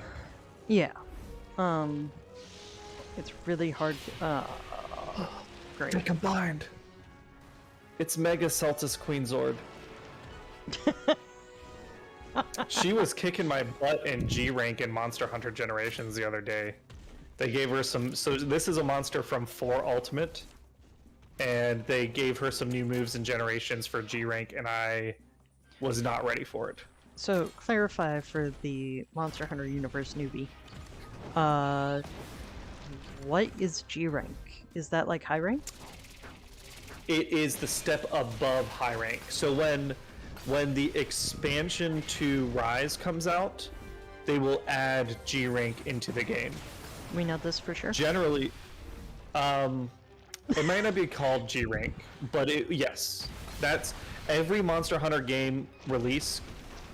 Yeah. It's really hard to, great. They're combined. It's Mega Celtis Queenzord. She was kicking my butt in G rank in Monster Hunter Generations the other day. They gave her some, so this is a monster from 4 Ultimate, and they gave her some new moves in Generations for G rank, and I was not ready for it. So, clarify for the Monster Hunter Universe newbie. What is G rank? Is that like high rank? It is the step above high rank. So when the expansion to Rise comes out, they will add G rank into the game. We know this for sure. Generally, it might not be called G rank, but yes, that's every Monster Hunter game release.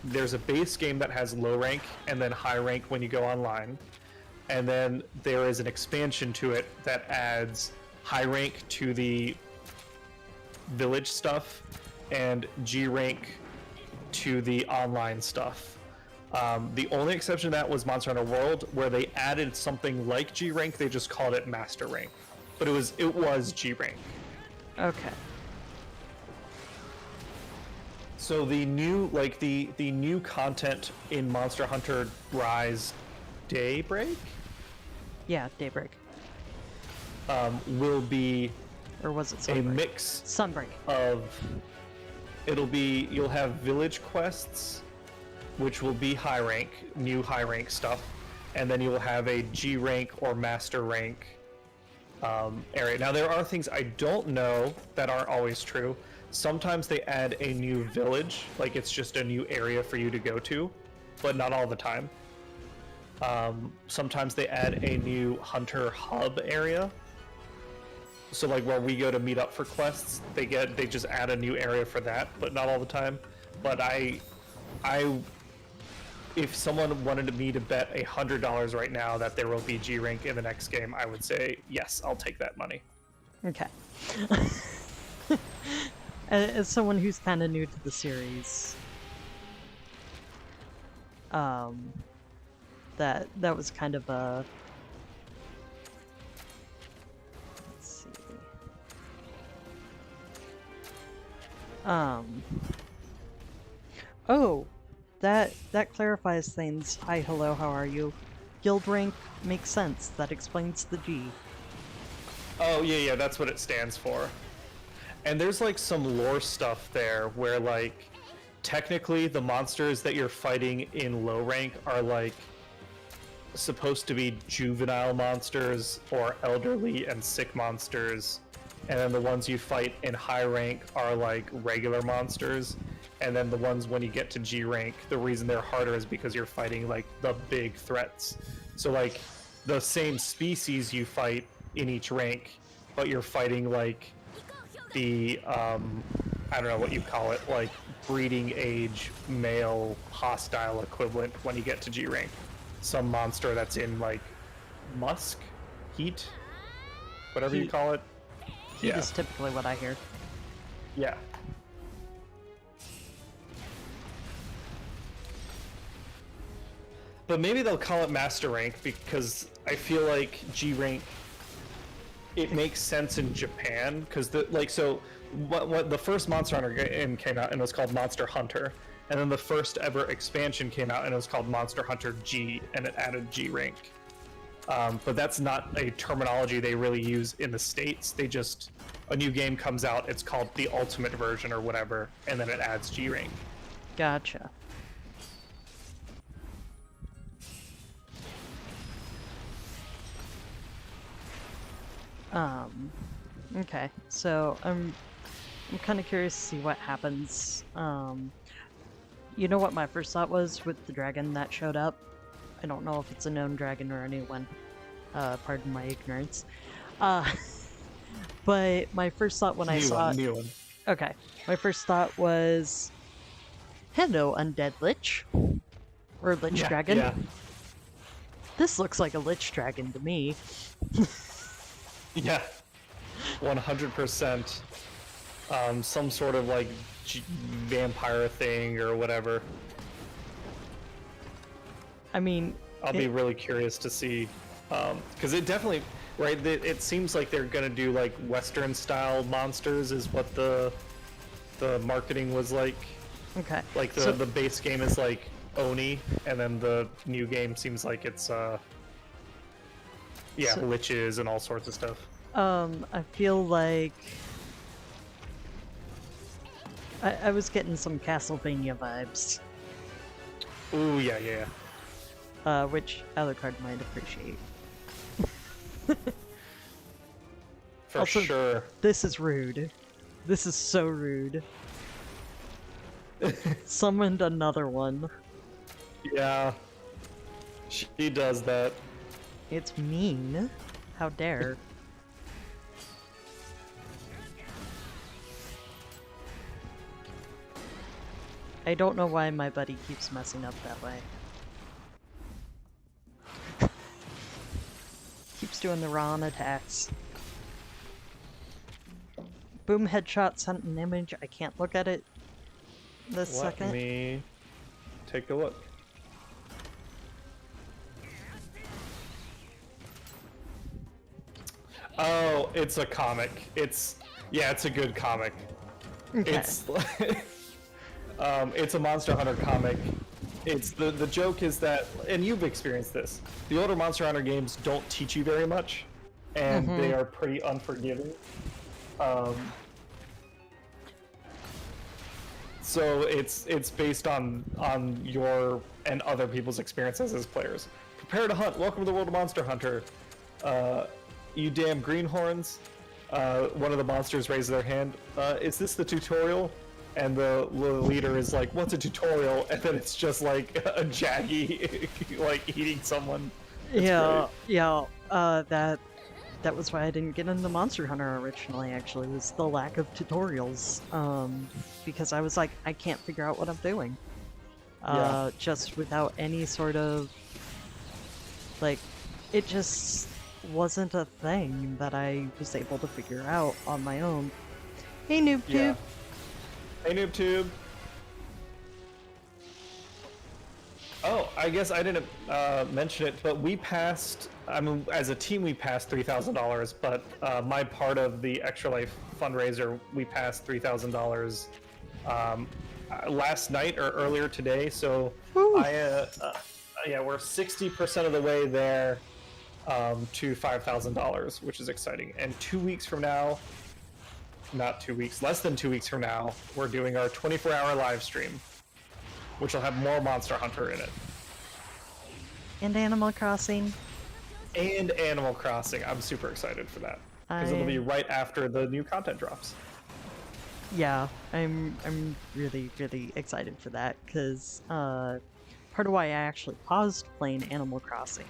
There's a base game that has low rank and then high rank when you go online, and then there is an expansion to it that adds high rank to the village stuff and G rank to the online stuff. The only exception to that was Monster Hunter World, where they added something like G rank. They just called it Master rank, but it was G rank. Okay. So the new the new content in Monster Hunter Rise Daybreak, Yeah, Daybreak. will be Or was it a Sunbreak? mix Sunbreak. of you'll have village quests, which will be high rank, new high rank stuff, and then you'll have a G rank or master rank area. Now there are things I don't know that aren't always true. Sometimes they add a new village, like it's just a new area for you to go to, but not all the time. Sometimes they add a new hunter hub area. So like where we go to meet up for quests, they just add a new area for that, but not all the time. But if someone wanted me to bet $100 right now that there will be G rank in the next game, I would say yes, I'll take that money. Okay. As someone who's kind of new to the series, that was kind of a... Let's see. Oh, that clarifies things. Hi, hello, how are you? Guild rank makes sense. That explains the G. Oh yeah, that's what it stands for. And there's like some lore stuff there where like technically the monsters that you're fighting in low rank are like supposed to be juvenile monsters or elderly and sick monsters, and then the ones you fight in high rank are like regular monsters, and then the ones when you get to G rank, the reason they're harder is because you're fighting like the big threats. So like the same species you fight in each rank, but you're fighting like the I don't know what you call it, like breeding age male hostile equivalent when you get to G rank. Some monster that's in like musk, heat, whatever you Heat. call it. Heat is typically what I hear. Yeah. But maybe they'll call it master rank because I feel like G rank, it makes sense in Japan because what the first Monster Hunter game came out and it was called Monster Hunter, and then the first ever expansion came out and it was called Monster Hunter G, and it added G rank. But that's not a terminology they really use in the States. They just, a new game comes out, it's called the Ultimate version or whatever, and then it adds G rank. Gotcha. Okay, so I'm kind of curious to see what happens. You know what my first thought was with the dragon that showed up? I don't know if it's a known dragon or a new one. Pardon my ignorance. But my first thought when I saw it... New one. Okay, my first thought was, hello, undead lich. Or lich dragon. Yeah. This looks like a lich dragon to me. Yeah, 100%. Some sort of like vampire thing or whatever. I mean, I'll be really curious to see, because it definitely, right? It seems like they're gonna do like Western style monsters, is what the marketing was like. okay. Like the base game is like Oni, and then the new game seems like it's liches and all sorts of stuff. I feel like I was getting some Castlevania vibes. Ooh, yeah. Which Alucard might appreciate. For Also, sure. This is rude. This is so rude. Summoned another one. Yeah. She does that. It's mean. How dare. I don't know why my buddy keeps messing up that way. Keeps doing the wrong attacks. Boom headshot sent an image. I can't look at it this second. Let me take a look. Oh, it's a comic. It's a good comic. Okay. It's a Monster Hunter comic. It's the joke is that, and you've experienced this. The older Monster Hunter games don't teach you very much, and they are pretty unforgiving. So it's based on your and other people's experiences as players. Prepare to hunt. Welcome to the world of Monster Hunter. You damn greenhorns. One of the monsters raises their hand. Is this the tutorial? And the leader is like, what's a tutorial? And then it's just like a Jaggy like eating someone. It's great. That was why I didn't get into Monster Hunter originally, actually, was the lack of tutorials. Because I was like, I can't figure out what I'm doing. Just without any sort of, like, it just wasn't a thing that I was able to figure out on my own. Hey, NoobTube! Yeah. Hey, NoobTube! Oh, I guess I didn't mention it, but we passed, as a team we passed $3,000, but my part of the Extra Life fundraiser, we passed $3,000 last night or earlier today, so we're 60% of the way there to $5,000, which is exciting. And 2 weeks from now, not 2 weeks, less than 2 weeks from now, we're doing our 24-hour live stream, which will have more Monster Hunter in it. And Animal Crossing. And Animal Crossing. I'm super excited for that. Because it'll be right after the new content drops. Yeah, I'm really, really excited for that, because part of why I actually paused playing Animal Crossing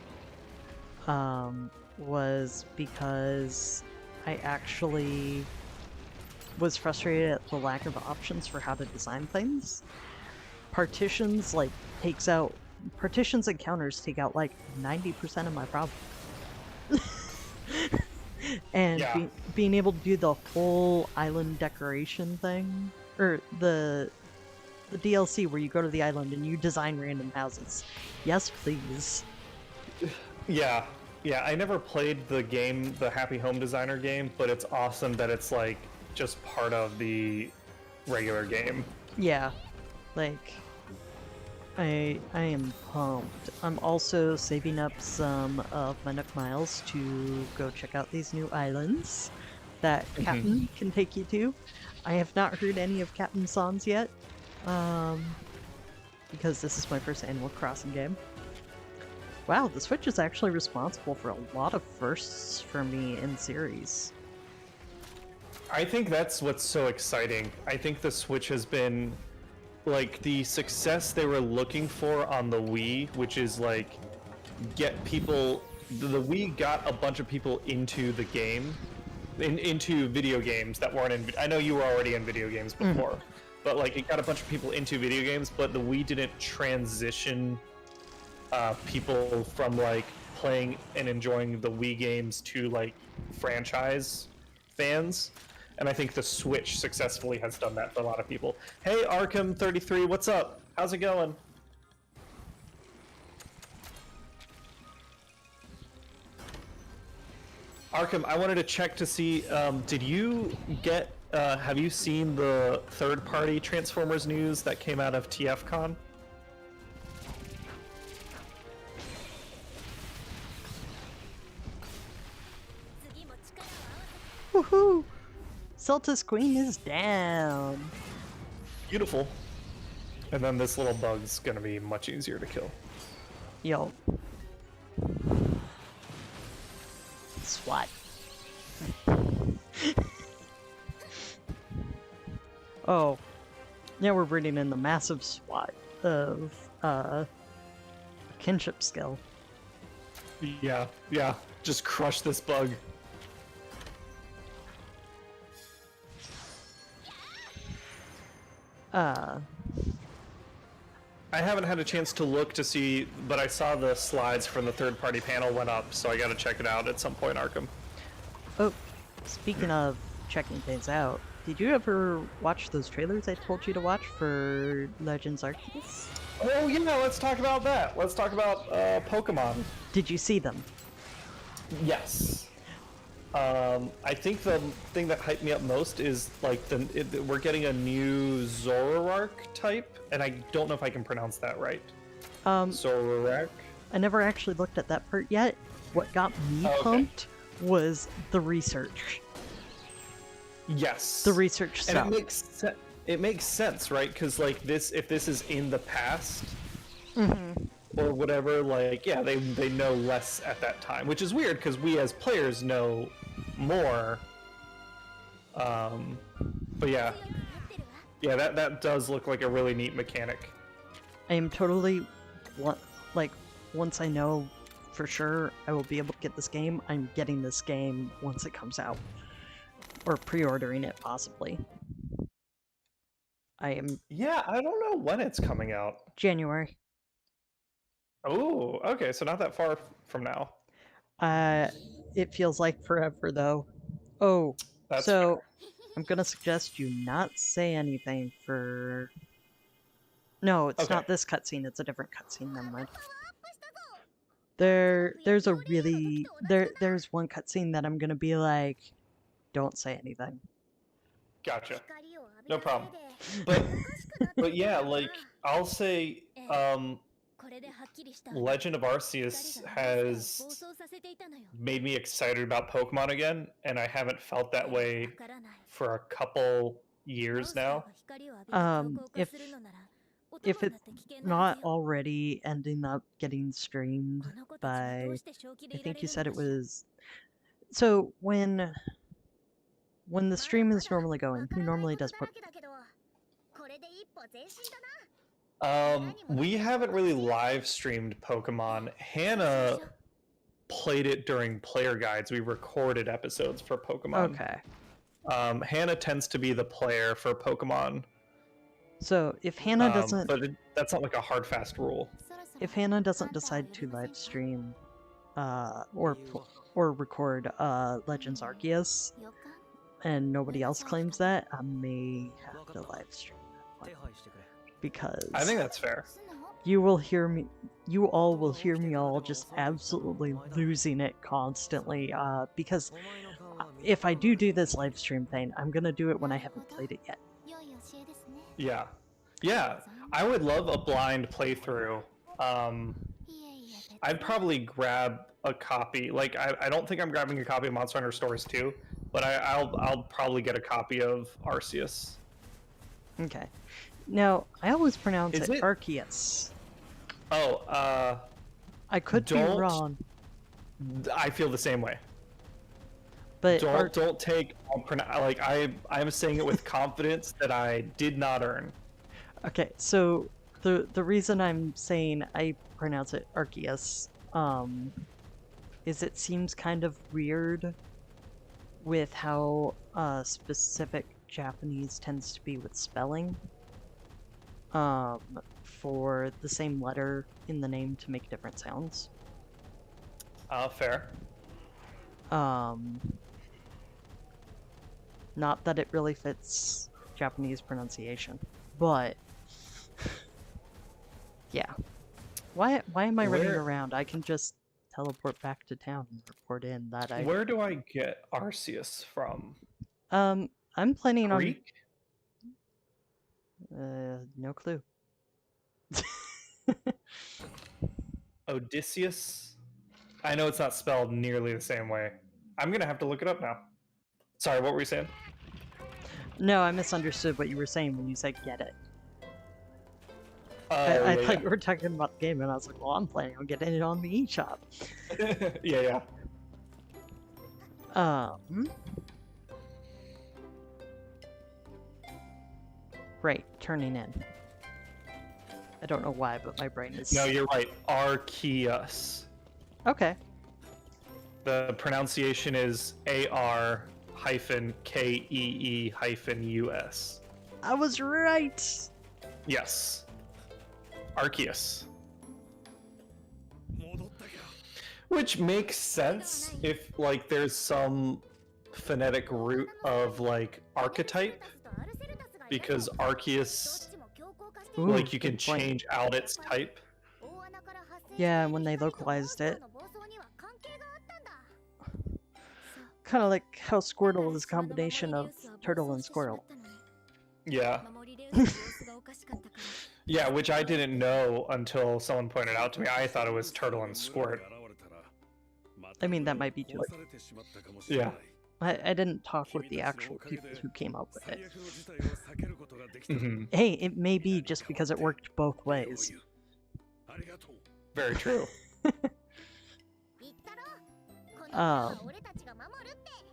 was because I actually was frustrated at the lack of options for how to design things. Partitions and counters take out like 90% of my problem. And being able to do the whole island decoration thing, or the DLC where you go to the island and you design random houses. Yes, please. Yeah, I never played the game, the Happy Home Designer game, but it's awesome that it's like just part of the regular game. Yeah, like I am pumped. I'm also saving up some of my Nook Miles to go check out these new islands that Captain can take you to. I have not heard any of Captain's songs yet, because this is my first Animal Crossing game. Wow, the Switch is actually responsible for a lot of firsts for me in series. I think that's what's so exciting. I think the Switch has been like the success they were looking for on the Wii, which is like get people. The Wii got a bunch of people into the game, into video games that weren't in. I know you were already in video games before, but like it got a bunch of people into video games. But the Wii didn't transition people from like playing and enjoying the Wii games to like franchise fans. And I think the Switch successfully has done that for a lot of people. Hey, Arkham33, what's up? How's it going? Arkham, I wanted to check to see, did you get, have you seen the third-party Transformers news that came out of TFCon? Woohoo! Celta's queen is down. Beautiful. And then this little bug's gonna be much easier to kill. Yo. SWAT. Oh. Now we're bringing in the massive SWAT of kinship skill. Yeah, yeah. Just crush this bug. Uh, I haven't had a chance to look to see, but I saw the slides from the third-party panel went up, so I gotta check it out at some point, Arkham. oh, speaking of checking things out, did you ever watch those trailers I told you to watch for Legends Arceus? Oh yeah, let's talk about that. Let's talk about Pokemon. Did you see them? Yes. I think the thing that hyped me up most is like we're getting a new Zoroark type, and I don't know if I can pronounce that right. Zoroark. I never actually looked at that part yet. What got me pumped was the research. Yes. The research stuff. And it makes sense, right? Because like if this is in the past, or whatever, like yeah, they know less at that time, which is weird because we as players know more. But yeah, that does look like a really neat mechanic. I am totally, like, once I know for sure I will be able to get this game, I'm getting this game once it comes out. Or pre-ordering it, possibly. Yeah, I don't know when it's coming out. January. Oh, okay, so not that far from now. It feels like forever, though. Oh, That's so I'm gonna suggest you not say anything for... No, it's not this cutscene, it's a different cutscene, never mind. There's one cutscene that I'm gonna be like, don't say anything. Gotcha. No problem. But yeah, like I'll say Legend of Arceus has made me excited about Pokemon again, and I haven't felt that way for a couple years now. If it's not already ending up getting streamed by, I think you said it was, so when the stream is normally going, who normally does we haven't really live streamed Pokemon. Hannah played it during player guides. We recorded episodes for Pokemon. Okay. Hannah tends to be the player for Pokemon. So if Hannah doesn't, but that's not like a hard fast rule. If Hannah doesn't decide to live stream, or record Legends Arceus, and nobody else claims that, I may have to live stream that one. Because I think that's fair. you all will hear me all just absolutely losing it constantly, because if I do this live stream thing, I'm gonna do it when I haven't played it yet. Yeah, I would love a blind playthrough. I'd probably grab a copy. Like, I don't think I'm grabbing a copy of Monster Hunter Stories 2, but I'll probably get a copy of Arceus. Okay. Now, I always pronounce it Arceus. Oh, I could be wrong. I feel the same way. But don't take like I'm saying it with confidence that I did not earn. Okay, so the reason I'm saying I pronounce it Arceus, is it seems kind of weird with how specific Japanese tends to be with spelling. For the same letter in the name to make different sounds. Fair. Not that it really fits Japanese pronunciation, but yeah. Why am I running around? I can just teleport back to town and report in that I... Where do I get Arceus from? I'm planning Greek? No clue. Odysseus? I know it's not spelled nearly the same way. I'm gonna have to look it up now. Sorry, what were you saying? No, I misunderstood what you were saying when you said get it. I thought you were talking about the game, and I was like, well, I'm planning on getting it on the eShop. Yeah. Right, turning in. I don't know why, but my brain is... No, you're right. Arceus. Okay, The pronunciation is AR-KEE-US. I was right. Yes. Arceus. Which makes sense if, like, there's some phonetic root of, like, archetype. Because Arceus, Ooh, like, you can good point. change out its type. Yeah, when they localized it. Kind of like how Squirtle is a combination of turtle and squirrel. Yeah. Yeah, which I didn't know until someone pointed out to me. I thought it was turtle and squirt. I mean, that might be too. Yeah. I didn't talk with the actual people who came up with it. Mm-hmm. Hey, it may be just because it worked both ways. Very true.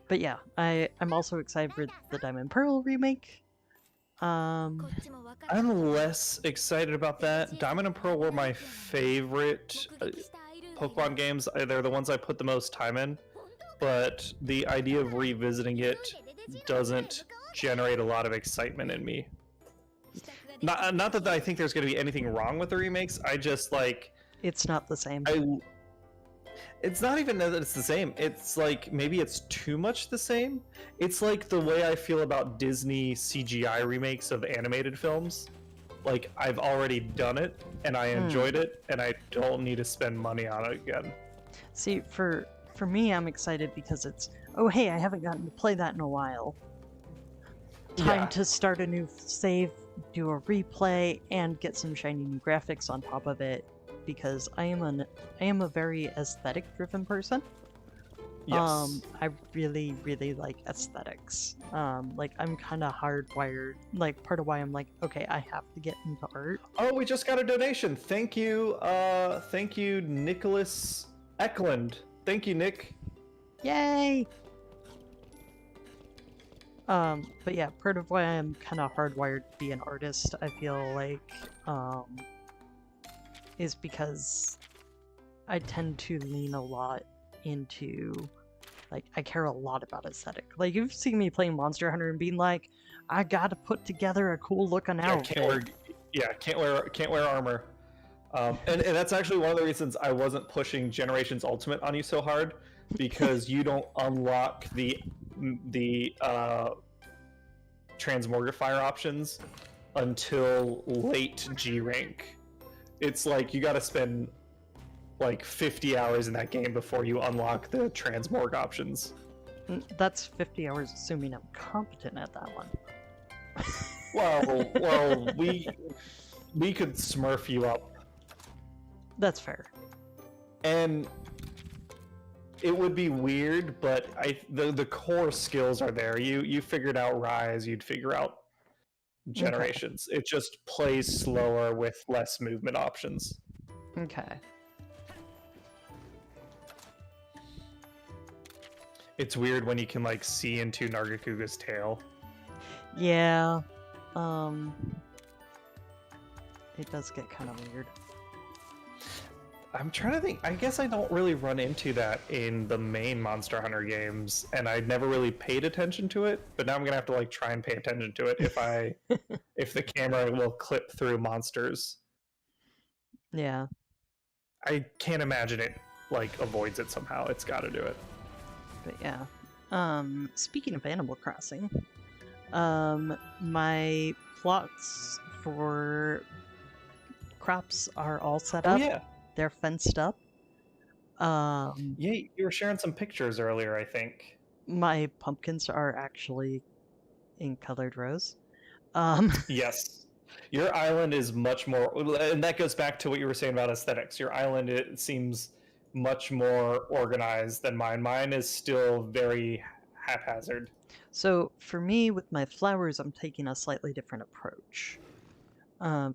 But yeah, I'm also excited for the Diamond Pearl remake. I'm less excited about that. Diamond and Pearl were my favorite Pokemon games. They're the ones I put the most time in. But the idea of revisiting it doesn't generate a lot of excitement in me. Not that I think there's going to be anything wrong with the remakes. I just, like... It's not the same. It's not even that it's the same. It's like, maybe it's too much the same. It's like the way I feel about Disney CGI remakes of animated films. Like, I've already done it, and I enjoyed it, and I don't need to spend money on it again. See, for me, I'm excited because it's, oh hey, I haven't gotten to play that in a while. Time to start a new save, do a replay, and get some shiny new graphics on top of it. Because I am a very aesthetic-driven person. Yes. I really, really like aesthetics. Like, I'm kind of hardwired. Like, part of why I'm like, okay, I have to get into art. Oh, we just got a donation. Thank you, Nicholas Eklund. Thank you, Nick. Yay! But yeah, part of why I'm kind of hardwired to be an artist, I feel like, is because I tend to lean a lot into, like, I care a lot about aesthetic. Like, you've seen me playing Monster Hunter and being like, I gotta put together a cool looking outfit. Can't wear armor. And that's actually one of the reasons I wasn't pushing Generations Ultimate on you so hard, because you don't unlock the transmogrifier options until late G rank. It's like you gotta spend like 50 hours in that game before you unlock the transmorg options. That's 50 hours assuming I'm competent at that one. Well, we could smurf you up. That's fair. And it would be weird, but the core skills are there. You figured out Rise, you'd figure out Generations. Okay. It just plays slower with less movement options. Okay. It's weird when you can, like, see into Nargacuga's tail. Yeah. It does get kind of weird. I'm trying to think. I guess I don't really run into that in the main Monster Hunter games, and I never really paid attention to it. But now I'm gonna have to, like, try and pay attention to it if the camera will clip through monsters. Yeah. I can't imagine it, like, avoids it somehow. It's got to do it. But yeah. Speaking of Animal Crossing, my plots for crops are all set up. Oh, yeah. They're fenced up. Yeah, you were sharing some pictures earlier, I think. My pumpkins are actually in colored rows. Yes. Your island is much more, and that goes back to what you were saying about aesthetics. Your island, it seems much more organized than mine. Mine is still very haphazard. So for me, with my flowers, I'm taking a slightly different approach.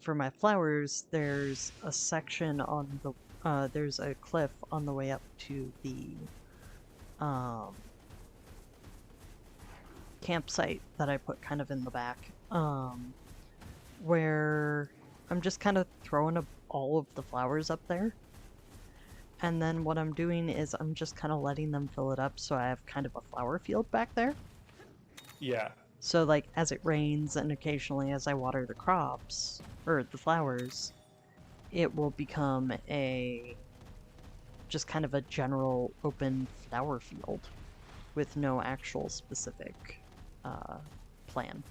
For my flowers, there's a section on the, there's a cliff on the way up to the campsite that I put kind of in the back, where I'm just kind of throwing all of the flowers up there. And then what I'm doing is I'm just kind of letting them fill it up so I have kind of a flower field back there. Yeah. So like as it rains and occasionally as I water the crops, or the flowers, it will become just kind of a general open flower field with no actual specific plan.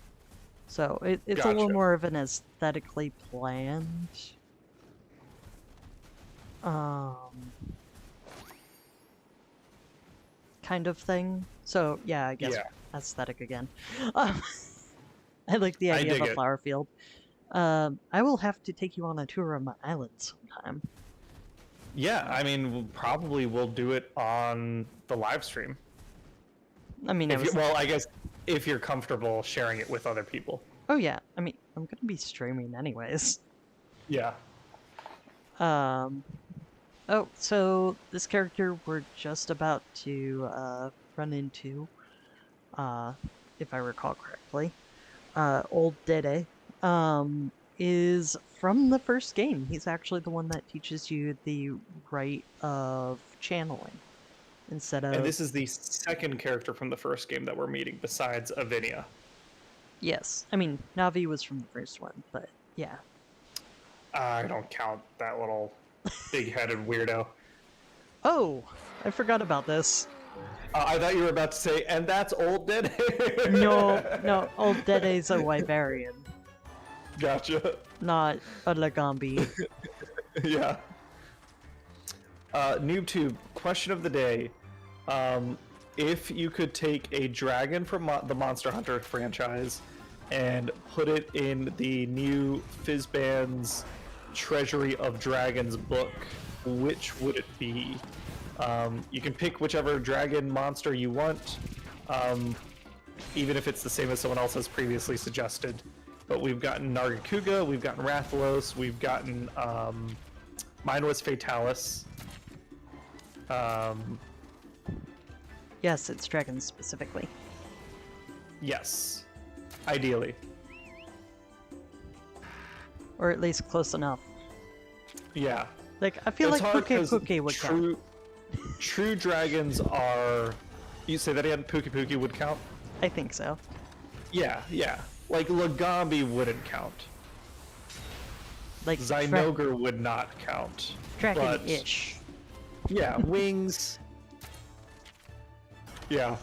So it's a little Gotcha. more of an aesthetically planned kind of thing. So yeah, I guess aesthetic again. I like the idea of a flower field. I will have to take you on a tour of my island sometime. Yeah, I mean, we'll do it on the live stream. I mean, I guess if you're comfortable sharing it with other people. Oh yeah, I mean, I'm gonna be streaming anyways. Yeah. Oh, so this character we're just about to run into, if I recall correctly, Ol'Dede, is from the first game. He's actually the one that teaches you the right of channeling instead of... And this is the second character from the first game that we're meeting besides Avinia. Yes. I mean, Navi was from the first one, but yeah. I don't count that little big-headed weirdo. Oh, I forgot about this. I thought you were about to say, and that's Ol'Dede. No, Ol'Dede's a Wyverian. Gotcha. Not a Lagambi. Yeah. NoobTube, question of the day. If you could take a dragon from the Monster Hunter franchise and put it in the new Fizzban's Treasury of Dragons book, which would it be? You can pick whichever dragon monster you want, even if it's the same as someone else has previously suggested. But we've gotten Nargacuga, we've gotten Rathalos, we've gotten mine was Fatalis. Yes, it's dragons specifically. Yes, ideally. Or at least close enough. Yeah. Like, I feel It's like hard Puke would count. True dragons are... You say that again? Puke would count? I think so. Yeah. Like, Lagambi wouldn't count. Like, Zynogar would not count. Dragon-ish. Yeah, wings. Yeah.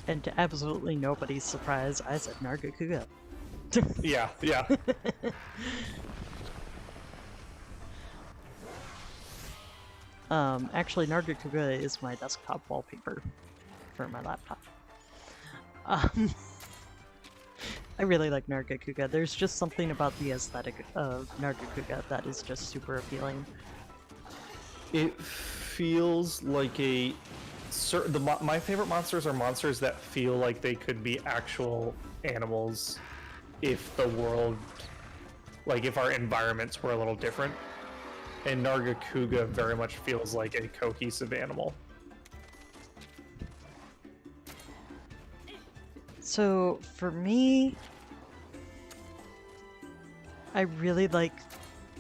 And to absolutely nobody's surprise, I said Nargacuga. Yeah. Actually, Nargacuga is my desktop wallpaper for my laptop. I really like Nargacuga. There's just something about the aesthetic of Nargacuga that is just super appealing. It feels like my favorite monsters are monsters that feel like they could be actual animals if the world, like if our environments were a little different. And Nargacuga very much feels like a cohesive animal. So, for me, I really like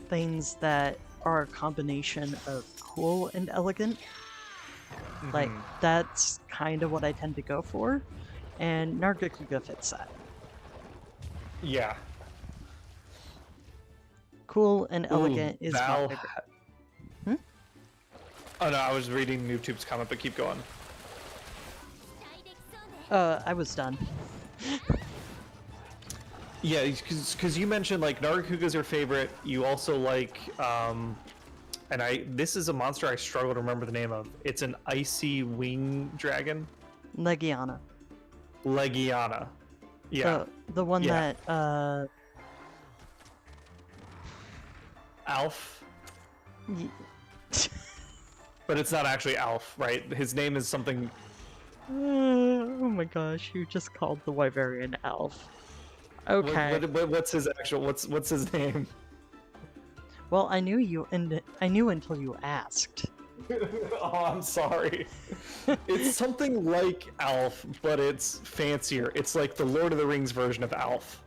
things that are a combination of cool and elegant. Mm-hmm. Like, that's kind of what I tend to go for, and Nargacuga fits that. Yeah. Cool and elegant is my favorite. Oh no, I was reading YouTube's comment, but keep going. I was done. Yeah, because you mentioned like Nargacuga's your favorite. You also like, this is a monster I struggle to remember the name of. It's an icy wing dragon. Legiana. Yeah. The one that Alf. But it's not actually Alf, right? His name is something. Oh my gosh! You just called the Wyverian Alf. Okay. What's his actual? What's his name? Well, I knew you, and I knew until you asked. Oh, I'm sorry. It's something like Alf, but it's fancier. It's like the Lord of the Rings version of Alf.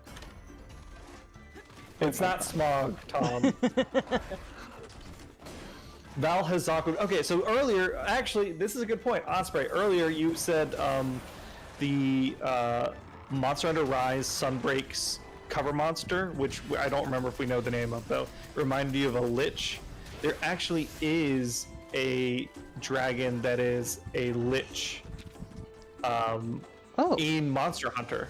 It's not Smog, Tom. Val Hazaku. Okay, so earlier, actually, this is a good point. Osprey, earlier you said the Monster Hunter Rise Sunbreaks cover monster, which I don't remember if we know the name of, though, reminded you of a lich. There actually is a dragon that is a lich in Monster Hunter.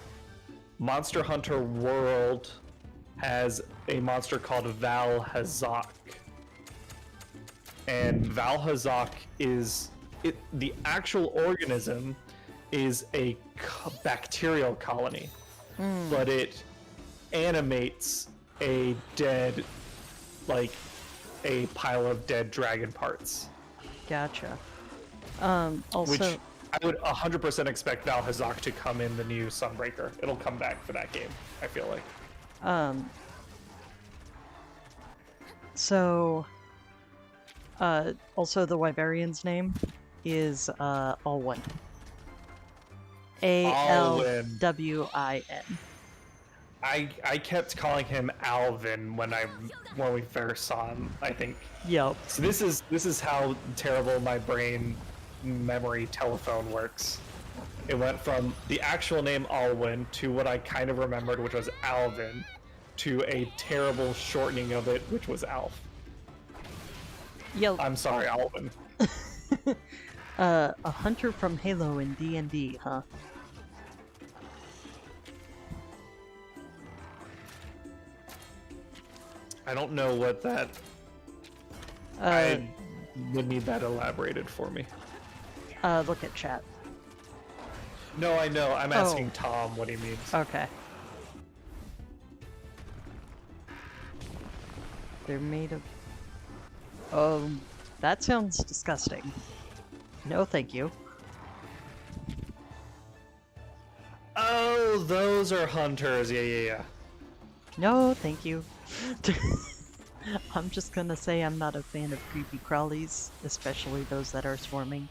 Monster Hunter World has a monster called Val Hazak. And Val Hazak is the actual organism is a bacterial colony, but it animates a dead, like a pile of dead dragon parts. Gotcha. Also, which I would 100% expect Val Hazak to come in the new Sunbreaker. It'll come back for that game, I feel like. So, also the Wyverian's name is Alwyn. Alwyn. I kept calling him Alvin when we first saw him, I think. Yep. So this is how terrible my brain memory telephone works. It went from the actual name Alwyn to what I kind of remembered, which was Alvin, to a terrible shortening of it, which was Alf. Yep. I'm sorry, Alvin. A hunter from Halo in D&D, huh? I don't know what that... I would need that elaborated for me. Look at chat. No, I know. I'm asking Tom what he means. Okay. They're made of... that sounds disgusting. No, thank you. Oh, those are hunters. Yeah. No, thank you. I'm just gonna say I'm not a fan of creepy crawlies, especially those that are swarming.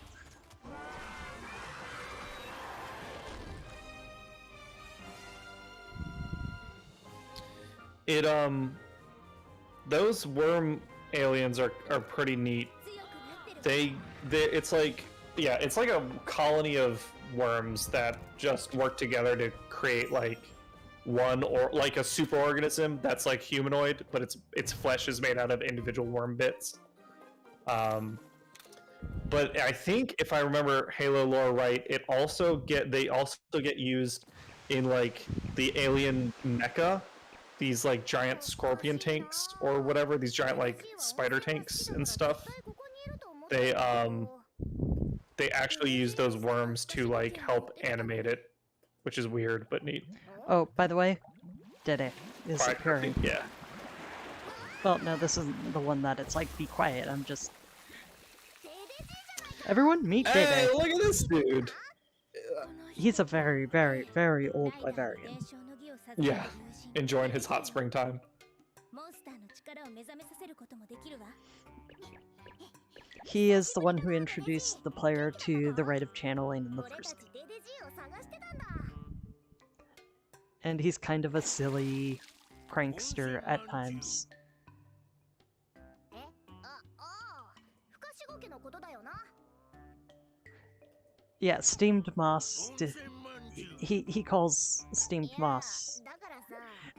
Those worm aliens are pretty neat. It's like a colony of worms that just work together to create like one or like a superorganism that's like humanoid, but its flesh is made out of individual worm bits. But I think if I remember Halo lore right, they also get used in like the alien mecha, these like giant scorpion tanks or whatever, these giant like spider tanks and stuff. They actually use those worms to like help animate it, which is weird but neat. Oh, by the way, Dede is appearing. Yeah. Well, no, this isn't the one that it's like, be quiet, I'm just... Everyone, meet Dede. Hey, look at this dude! He's a very, very, very old Wyverian. Yeah, enjoying his hot spring time. He is the one who introduced the player to the rite of channeling in the first game. And he's kind of a silly prankster at times. Yeah, steamed moss. He calls steamed moss.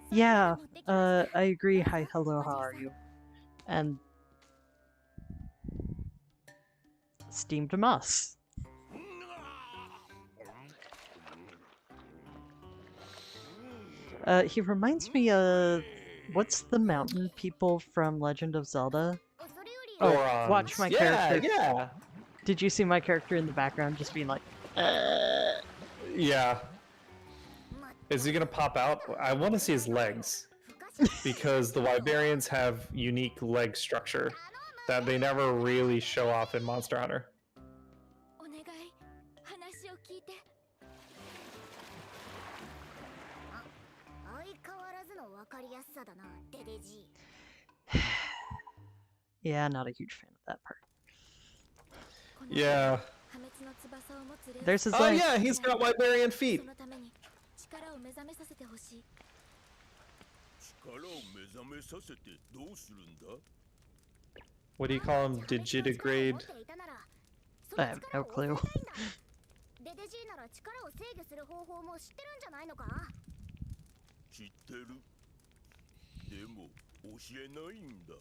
Yeah, I agree. Hi, hello, how are you? And steamed moss. He reminds me of... what's the mountain people from Legend of Zelda? Oh, watch my character. Yeah. Did you see my character in the background just being like, Yeah. Is he gonna pop out? I want to see his legs. Because the Wyverians have unique leg structure that they never really show off in Monster Hunter. yeah, not a huge fan of that part. Yeah. There's his Oh leg. yeah, he's got Wiberian feet. What do you call him? Digitigrade? I have no clue. デデジーなら力を制御する方法も知ってるんじゃないのか？知ってる。でも教えないんだ。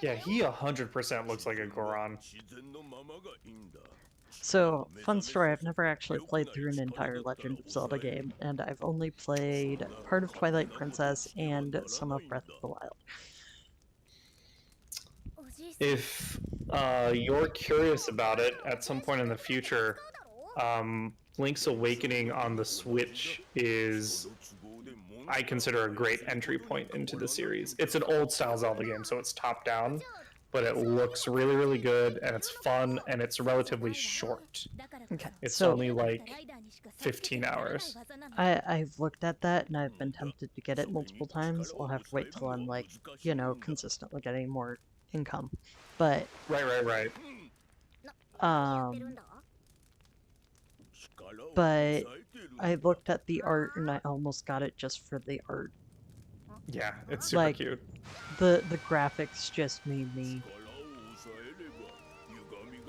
Yeah, he 100% looks like a Goron. So, fun story, I've never actually played through an entire Legend of Zelda game, and I've only played part of Twilight Princess and some of Breath of the Wild. If you're curious about it, at some point in the future, Link's Awakening on the Switch is, I consider, a great entry point into the series. It's an old-style Zelda game, so it's top-down, but it looks really, really good, and it's fun, and it's relatively short. Okay, It's so only like 15 hours. I've looked at that, and I've been tempted to get it multiple times. I'll have to wait till I'm, like, you know, consistently getting more income. But, Right. but I looked at the art, and I almost got it just for the art. Yeah, it's super Like, cute. The graphics just made me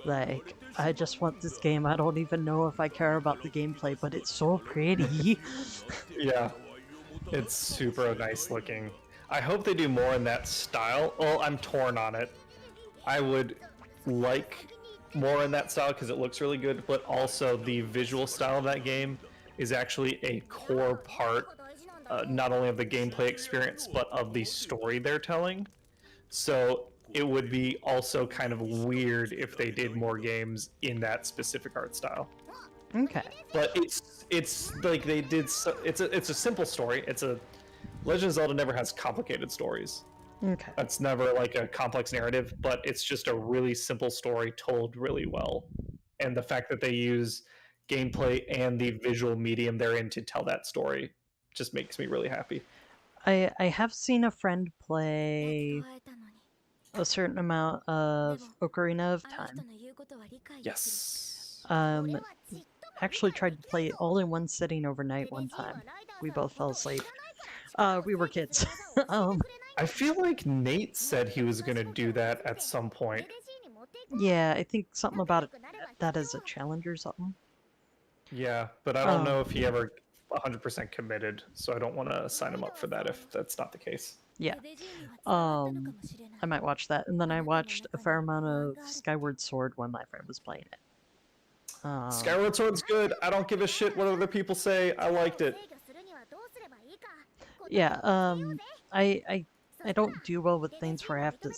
like, I just want this game. I don't even know if I care about the gameplay, but it's so pretty. Yeah, it's super nice looking. I hope they do more in that style. Well, I'm torn on it. I would like more in that style because it looks really good, but also the visual style of that game is actually a core part, not only of the gameplay experience, but of the story they're telling. So it would be also kind of weird if they did more games in that specific art style. Okay. But it's like they did. It's a simple story. Legend of Zelda never has complicated stories. Okay. That's never like a complex narrative, but it's just a really simple story told really well. And the fact that they use gameplay and the visual medium they're in to tell that story just makes me really happy. I have seen a friend play a certain amount of Ocarina of Time. Yes. Actually tried to play it all in one sitting overnight one time. We both fell asleep. We were kids. I feel like Nate said he was going to do that at some point. Yeah, I think something about it, that is a challenge or something. Yeah, but I don't know if he ever 100% committed, so I don't want to sign him up for that if that's not the case. Yeah. I might watch that. And then I watched a fair amount of Skyward Sword when my friend was playing it. Skyward Sword's good. I don't give a shit what other people say. I liked it. Yeah, I don't do well with things where I have to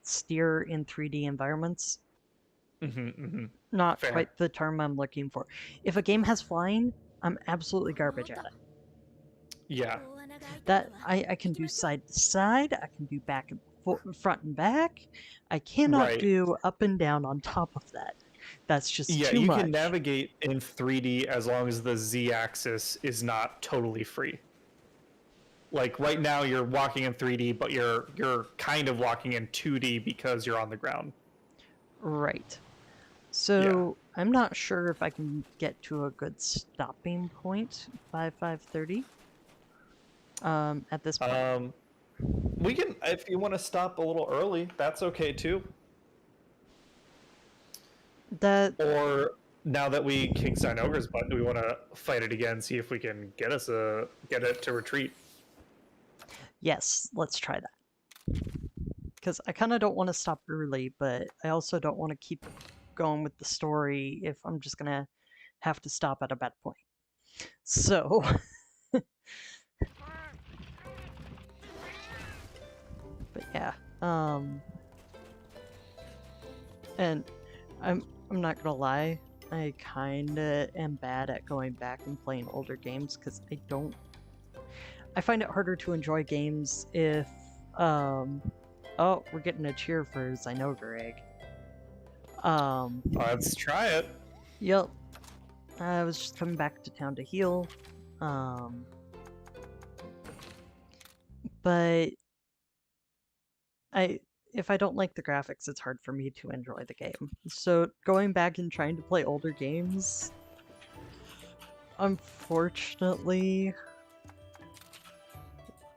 steer in 3D environments. Not Fair. quite the term I'm looking for. If a game has flying, I'm absolutely garbage at it. Yeah. That I can do side to side, I can do back and front and back. I cannot do up and down on top of that. That's just too much. You can navigate in 3D as long as the Z-axis is not totally free. Like right now you're walking in 3D, but you're kind of walking in 2D because you're on the ground. Right. So I'm not sure if I can get to a good stopping point by 5:30. At this point. We can, if you want to stop a little early, that's okay too. Or now that we kick Zynogra's butt, do we want to fight it again, see if we can get it to retreat? Yes, let's try that. Because I kind of don't want to stop early, but I also don't want to keep going with the story if I'm just going to have to stop at a bad point. So... But yeah, and I'm not gonna lie, I kinda am bad at going back and playing older games because I find it harder to enjoy games if, oh, we're getting a cheer for Zynogra Egg. Let's try it. Yep. I was just coming back to town to heal, but if I don't like the graphics, it's hard for me to enjoy the game. So going back and trying to play older games, unfortunately,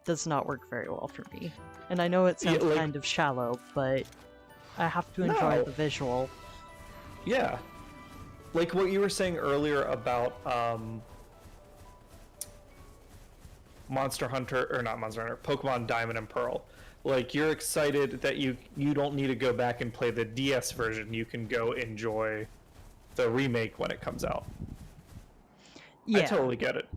does not work very well for me. And I know it sounds kind of shallow, but I have to enjoy the visual. Yeah. Like what you were saying earlier about Monster Hunter, or not Monster Hunter, Pokemon Diamond and Pearl. Like, you're excited that you don't need to go back and play the DS version. You can go enjoy the remake when it comes out. Yeah. I totally get it.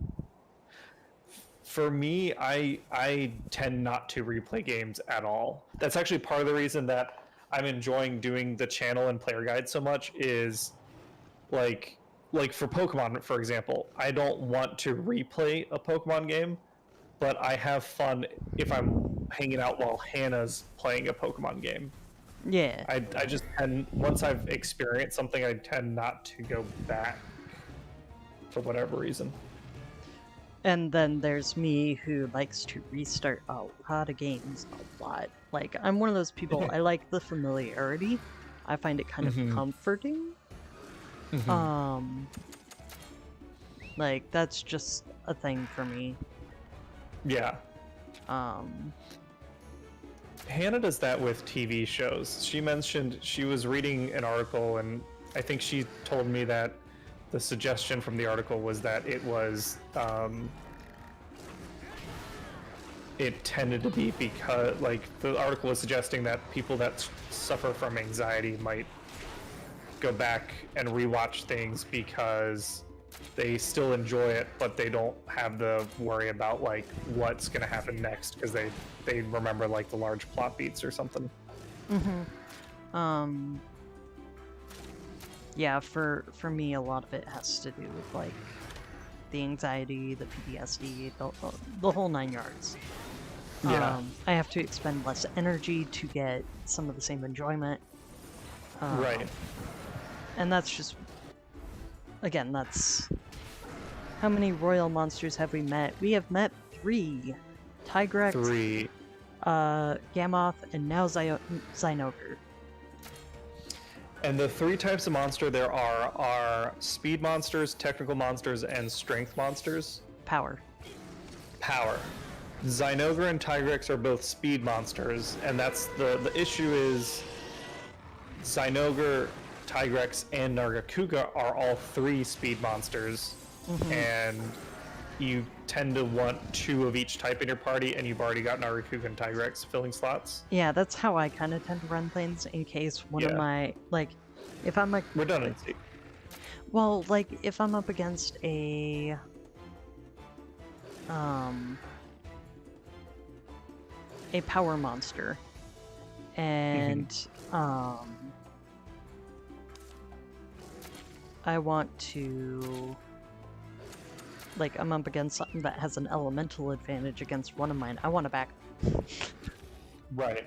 For me, I tend not to replay games at all. That's actually part of the reason that I'm enjoying doing the channel and player guide so much is like for Pokemon, for example, I don't want to replay a Pokemon game, but I have fun if I'm hanging out while Hannah's playing a Pokemon game. Yeah. I just tend, once I've experienced something, I tend not to go back for whatever reason. And then there's me who likes to restart a lot of games a lot. Like, I'm one of those people, I like the familiarity. I find it kind of comforting. Like, that's just a thing for me. Yeah. Hannah does that with TV shows. She mentioned she was reading an article, and I think she told me that the suggestion from the article was that it was it tended to be because, like, the article was suggesting that people that suffer from anxiety might go back and rewatch things because they still enjoy it, but they don't have the worry about like what's going to happen next because they remember like the large plot beats or something. Yeah, for me, a lot of it has to do with like the anxiety, the PTSD, the whole 9 yards. Yeah. I have to expend less energy to get some of the same enjoyment. Right. And that's just, again, that's... How many royal monsters have we met? We have met 3. Tigrex, 3. Gammoth, and now Zynover. And the 3 types of monster there are speed monsters, technical monsters, and strength monsters. Power. Zynover and Tigrex are both speed monsters, and that's the issue is Zynover, Tigrex, and Nargacuga are all 3 speed monsters, and you tend to want 2 of each type in your party, and you've already got Nargacuga and Tigrex filling slots. Yeah, that's how I kind of tend to run things in case one of my, like, if I'm like... Redundancy. Well, like, if I'm up against a power monster, and I want to, like, I'm up against something that has an elemental advantage against one of mine, I want to back. Right.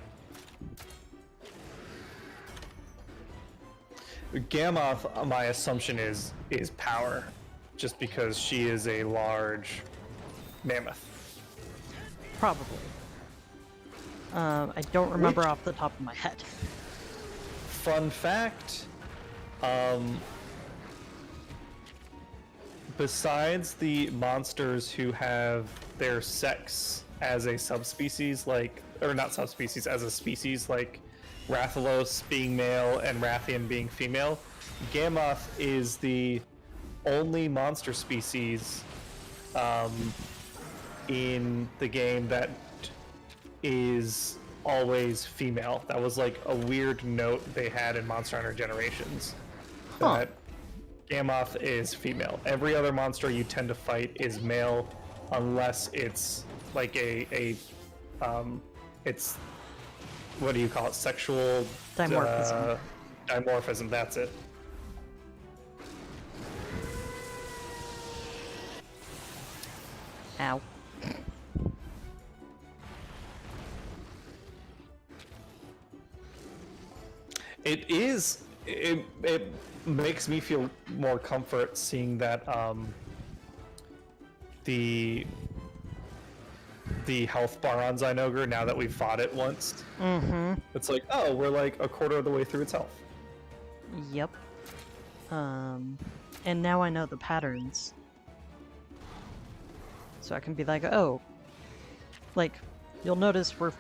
Gammoth, my assumption is power, just because she is a large mammoth. Probably. I don't remember off the top of my head. Fun fact, besides the monsters who have their sex as a subspecies, like, or not subspecies, as a species, like Rathalos being male and Rathian being female, Gammoth is the only monster species in the game that is always female. That was like a weird note they had in Monster Hunter Generations. That Gammoth is female. Every other monster you tend to fight is male, unless it's like it's, what do you call it? Sexual Dimorphism. Dimorphism, that's it. Ow. It makes me feel more comfort seeing that the the health bar on Zynogar now that we've fought it once. Mm-hmm. It's like, oh, we're like a quarter of the way through its health. Yep. And now I know the patterns. So I can be like, oh, like, you'll notice we're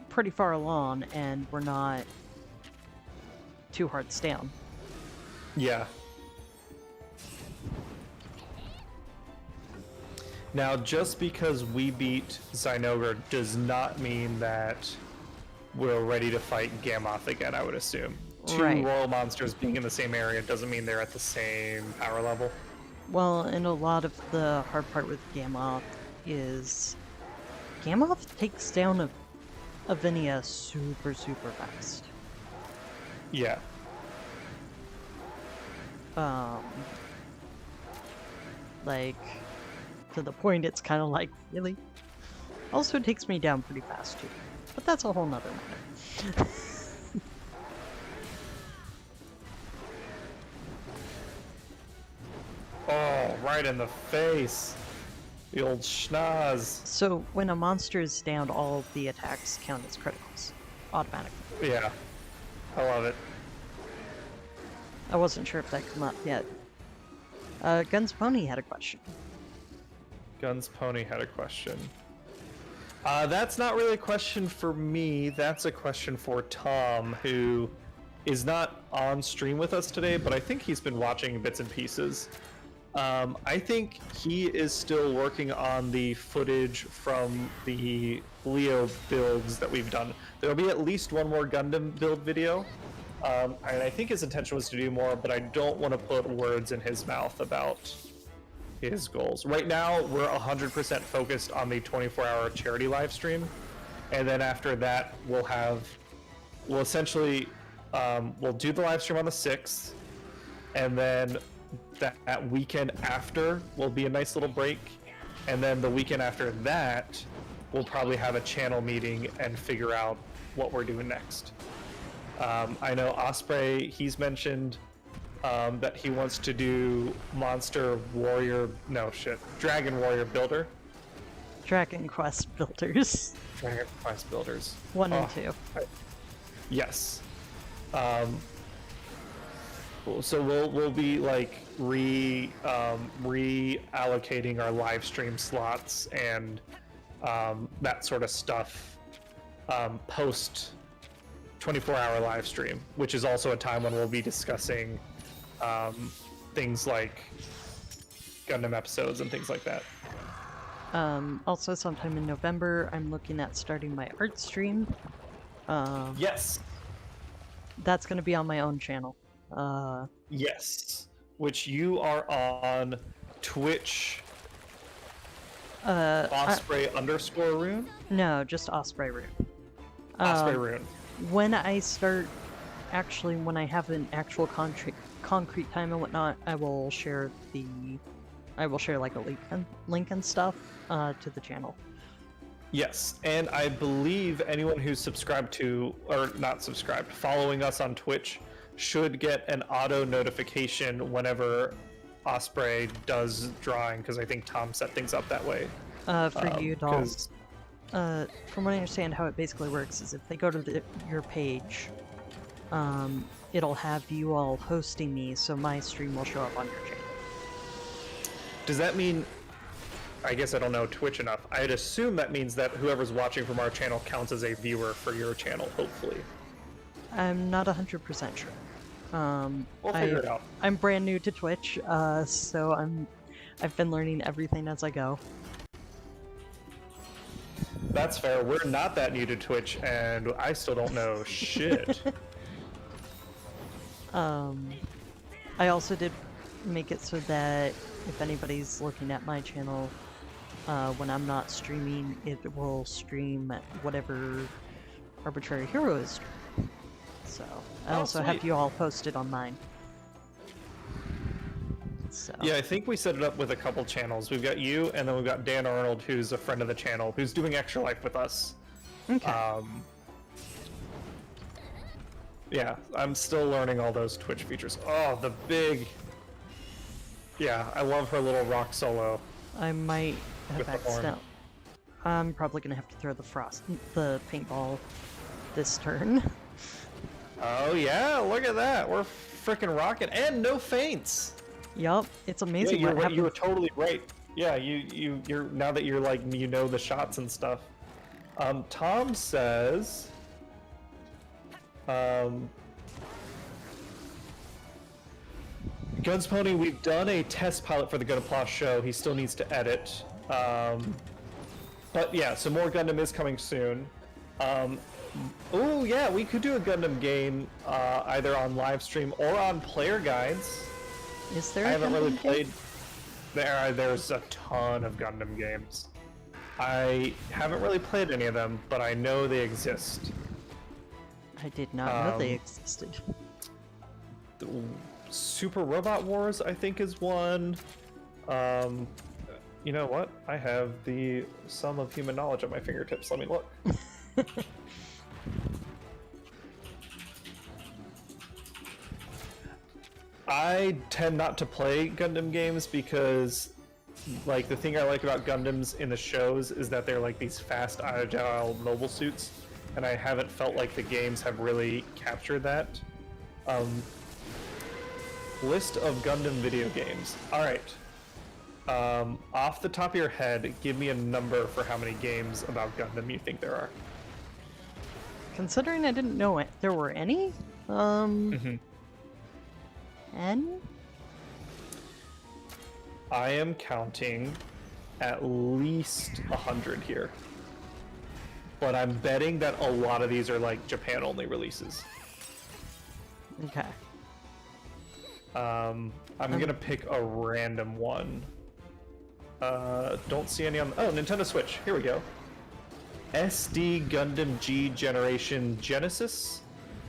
pretty far along and we're not 2 hearts down. Yeah. Now, just because we beat Zynogar does not mean that we're ready to fight Gammoth again, I would assume. Two Right. royal monsters being in the same area doesn't mean they're at the same power level. Well, and a lot of the hard part with Gammoth is Gammoth takes down a Vinia super fast. Yeah. Like, to the point it's kind of like, really? Also, it takes me down pretty fast, too. But that's a whole nother matter. Oh, right in the face. The old schnoz. So, when a monster is downed, all of the attacks count as criticals. Automatically. Yeah. I love it. I wasn't sure if that come up yet. Guns Pony had a question. Guns Pony had a question. That's not really a question for me. That's a question for Tom, who is not on stream with us today, but I think he's been watching bits and pieces. I think he is still working on the footage from the Leo builds that we've done. There'll be at least one more Gundam build video. And I think his intention was to do more, but I don't want to put words in his mouth about his goals. Right now, we're 100% focused on the 24-hour charity live stream. And then after that, we'll essentially, we'll do the live stream on the 6th. And then that weekend after will be a nice little break. And then the weekend after that, we'll probably have a channel meeting and figure out what we're doing next. I know Osprey, he's mentioned that he wants to do Dragon Warrior Builder. Dragon Quest Builders. Dragon Quest Builders. 1 and 2. Yes. So we'll be like reallocating our live stream slots and that sort of stuff post 24-hour live stream, which is also a time when we'll be discussing things like Gundam episodes and things like that. Also, sometime in November, I'm looking at starting my art stream. Yes. That's going to be on my own channel. Yes. Which you are on Twitch. Osprey _ Rune? No, just Osprey Rune. Osprey Rune. When I start, actually, when I have an actual concrete time and whatnot, I will share like a link and stuff to the channel. Yes, and I believe anyone who's subscribed to, or not subscribed, following us on Twitch should get an auto notification whenever Osprey does drawing, because I think Tom set things up that way. For you, dolls. From what I understand, how it basically works is if they go to your page, it'll have you all hosting me, so my stream will show up on your channel. Does that mean, I guess I don't know Twitch enough, I'd assume that means that whoever's watching from our channel counts as a viewer for your channel, hopefully. I'm not 100% sure. We'll figure it out. I'm brand new to Twitch, so I've been learning everything as I go. That's fair. We're not that new to Twitch, and I still don't know shit. I also did make it so that if anybody's looking at my channel, when I'm not streaming, it will stream whatever Arbitrary Hero is streaming. So, I also have you all posted on mine. So. Yeah, I think we set it up with a couple channels. We've got you, and then we've got Dan Arnold, who's a friend of the channel, who's doing Extra Life with us. Okay. Yeah, I'm still learning all those Twitch features. Oh, the big... Yeah, I love her little rock solo. I might have with the horn. I'm probably gonna have to throw the paintball this turn. Oh yeah, look at that. We're freaking rocking, and no feints. Yup, it's amazing Yeah, what happens. you were totally right. Yeah, you're now that you're like you know the shots and stuff. Tom says, Guns Pony, we've done a test pilot for the Gun Applause show. He still needs to edit. But yeah, so more Gundam is coming soon. Oh yeah, we could do a Gundam game either on Livestream or on Player Guides. Is there? I haven't really game? played. There's a ton of Gundam games. I haven't really played any of them, but I know they exist. I did not know they existed. The Super Robot Wars, I think, is one. You know what? I have the sum of human knowledge at my fingertips. Let me look. I tend not to play Gundam games because, like, the thing I like about Gundams in the shows is that they're like these fast, agile mobile suits, and I haven't felt like the games have really captured that. List of Gundam video games. All right. Off the top of your head, give me a number for how many games about Gundam you think there are. Considering I didn't know there were any, N? I am counting at least 100 here. But I'm betting that a lot of these are like Japan-only releases. Okay. I'm gonna pick a random one. Don't see any on... Oh, Nintendo Switch. Here we go. SD Gundam G Generation Genesis.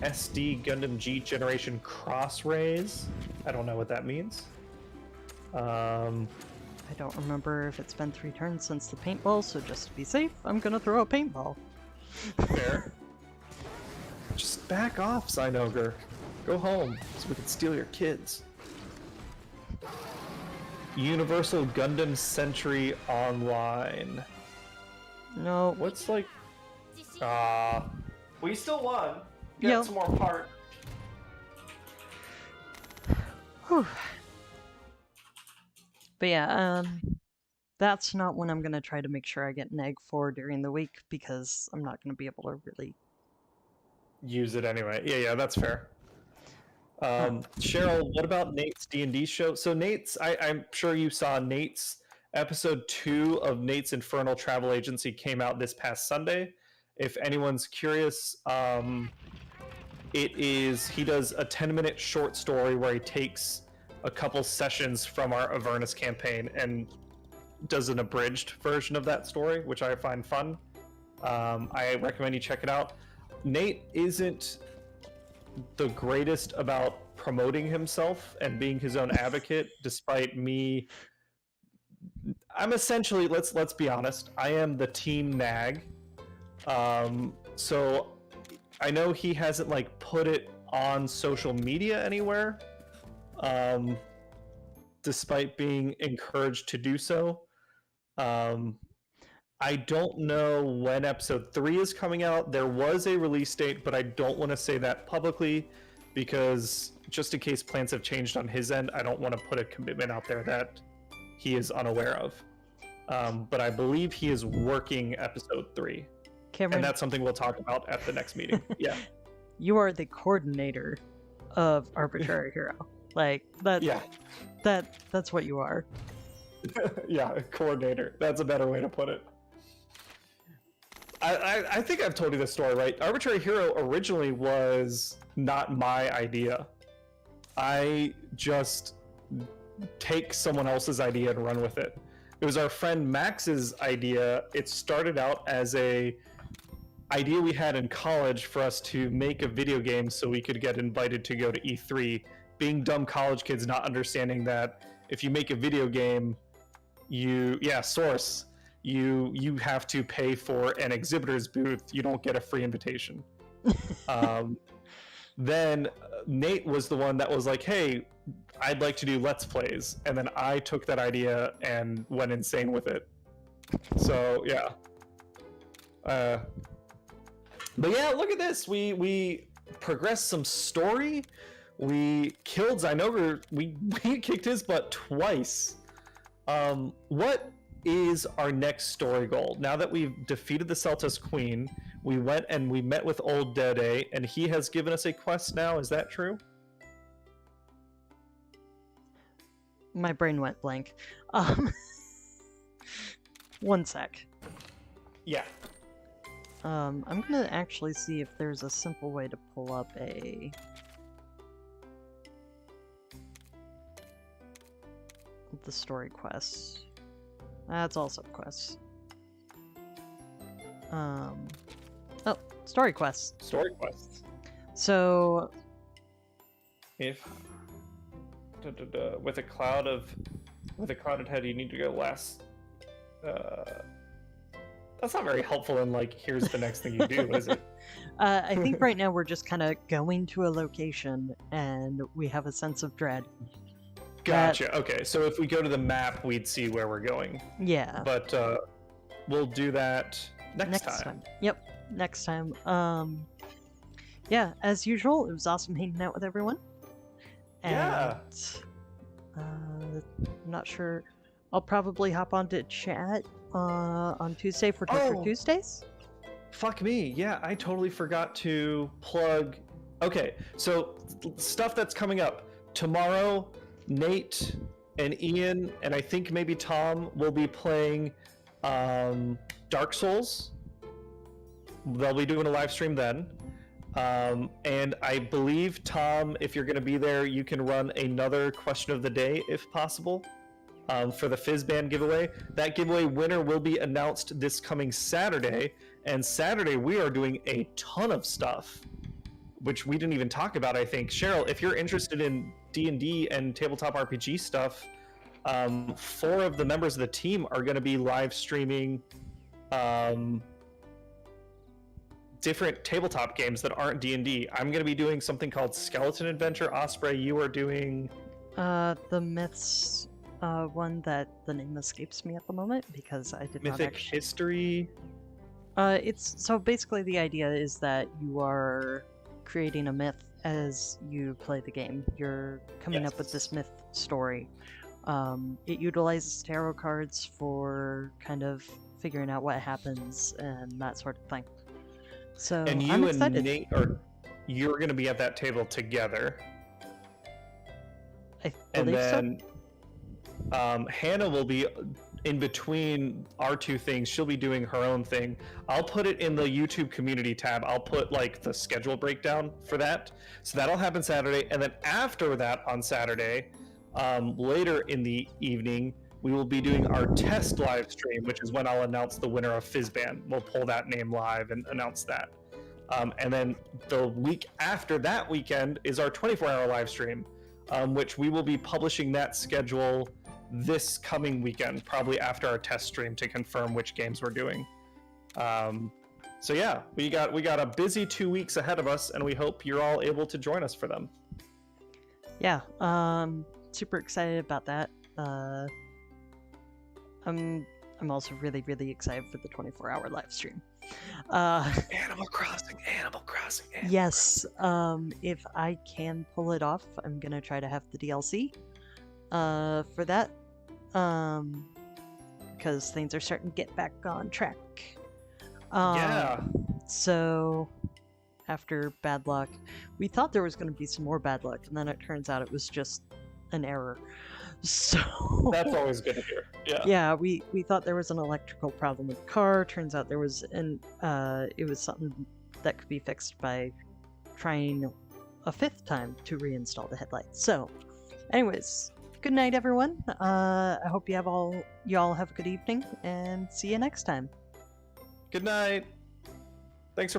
SD Gundam G Generation Cross Rays. I don't know what that means. I don't remember if it's been 3 turns since the paintball, so just to be safe, I'm gonna throw a paintball. Fair. Just back off, Sign-Ogre. Go home, so we can steal your kids. Universal Gundam Century Online. No. What's like... we still won. Get Yep. some more part. Whew. But yeah, that's not when I'm gonna try to make sure I get an egg for during the week, because I'm not gonna be able to really... Use it anyway. Yeah, that's fair. Cheryl, what about Nate's D&D show? So Nate's, I'm sure you saw Nate's episode 2 of Nate's Infernal Travel Agency came out this past Sunday. If anyone's curious, he does a 10-minute short story where he takes a couple sessions from our Avernus campaign and does an abridged version of that story, which I find fun. I recommend you check it out. Nate isn't the greatest about promoting himself and being his own advocate, despite me. I'm essentially, let's be honest, I am the team nag. So I know he hasn't like put it on social media anywhere, despite being encouraged to do so. I don't know when episode 3 is coming out. There was a release date, but I don't want to say that publicly because just in case plans have changed on his end, I don't want to put a commitment out there that he is unaware of. But I believe he is working episode 3. Cameron, and that's something we'll talk about at the next meeting. Yeah. You are the coordinator of Arbitrary Hero. Like, that's what you are. Yeah, coordinator. That's a better way to put it. I think I've told you this story, right? Arbitrary Hero originally was not my idea. I just take someone else's idea and run with it. It was our friend Max's idea. It started out as a idea we had in college for us to make a video game so we could get invited to go to E3. Being dumb college kids, not understanding that if you make a video game, you have to pay for an exhibitor's booth. You don't get a free invitation. Then Nate was the one that was like, hey, I'd like to do Let's Plays. And then I took that idea and went insane with it. So yeah, But yeah, look at this. We progressed some story. We killed Zynoger. We kicked his butt twice. What is our next story goal? Now that we've defeated the Celta's Queen, we went and we met with Ol'Dede, and he has given us a quest now. Is that true? My brain went blank. One sec. Yeah. I'm gonna actually see if there's a simple way to pull up the story quests. That's all subquests. Oh, story quests. Story quests. So, If with a clouded head, you need to go last. That's not very helpful in like, here's the next thing you do, is it? I think right now we're just kind of going to a location and we have a sense of dread. Gotcha. Okay, so if we go to the map, we'd see where we're going. Yeah. But we'll do that next time. Yep, next time. Yeah, as usual, it was awesome hanging out with everyone. And, Yeah. I'm not sure. I'll probably hop onto chat on Tuesday for Torture Tuesdays. Fuck me. Yeah, I totally forgot to plug. Okay, so stuff that's coming up. Tomorrow, Nate and Ian, and I think maybe Tom will be playing Dark Souls. They'll be doing a live stream then. And I believe, Tom, if you're going to be there, you can run another question of the day if possible. For the Fizzband giveaway. That giveaway winner will be announced this coming Saturday, and Saturday we are doing a ton of stuff, which we didn't even talk about, I think. Cheryl, if you're interested in D&D and tabletop RPG stuff, 4 of the members of the team are going to be live streaming different tabletop games that aren't D&D. I'm going to be doing something called Skeleton Adventure. Osprey, you are doing... The Myths... one that the name escapes me at the moment because I did not Mythic actually... History. It's so basically the idea is that you are creating a myth as you play the game. You're coming up with this myth story. It utilizes tarot cards for kind of figuring out what happens and that sort of thing. So And you I'm and excited. Nate you're going to be at that table together. I And believe so. then Hannah will be in between our two things. She'll be doing her own thing. I'll put it in the YouTube community tab. I'll put like the schedule breakdown for that. So that'll happen Saturday. And then after that on Saturday, later in the evening, we will be doing our test live stream, which is when I'll announce the winner of Fizzband. We'll pull that name live and announce that. And then the week after that weekend is our 24-hour live stream, which we will be publishing that schedule this coming weekend, probably after our test stream, to confirm which games we're doing. So yeah, we got a busy 2 weeks ahead of us, and we hope you're all able to join us for them. Yeah, super excited about that. I'm also really, really excited for the 24-hour live stream. Animal Crossing. Yes, if I can pull it off, I'm gonna try to have the DLC for that, because things are starting to get back on track. Yeah. So after bad luck, we thought there was going to be some more bad luck, and then it turns out it was just an error. So That's always good to hear. Yeah. yeah, we thought there was an electrical problem with the car. Turns out there was it was something that could be fixed by trying a 5th time to reinstall the headlights. So anyways, good night everyone. I hope y'all have a good evening, and see you next time. Good night. Thanks for playing.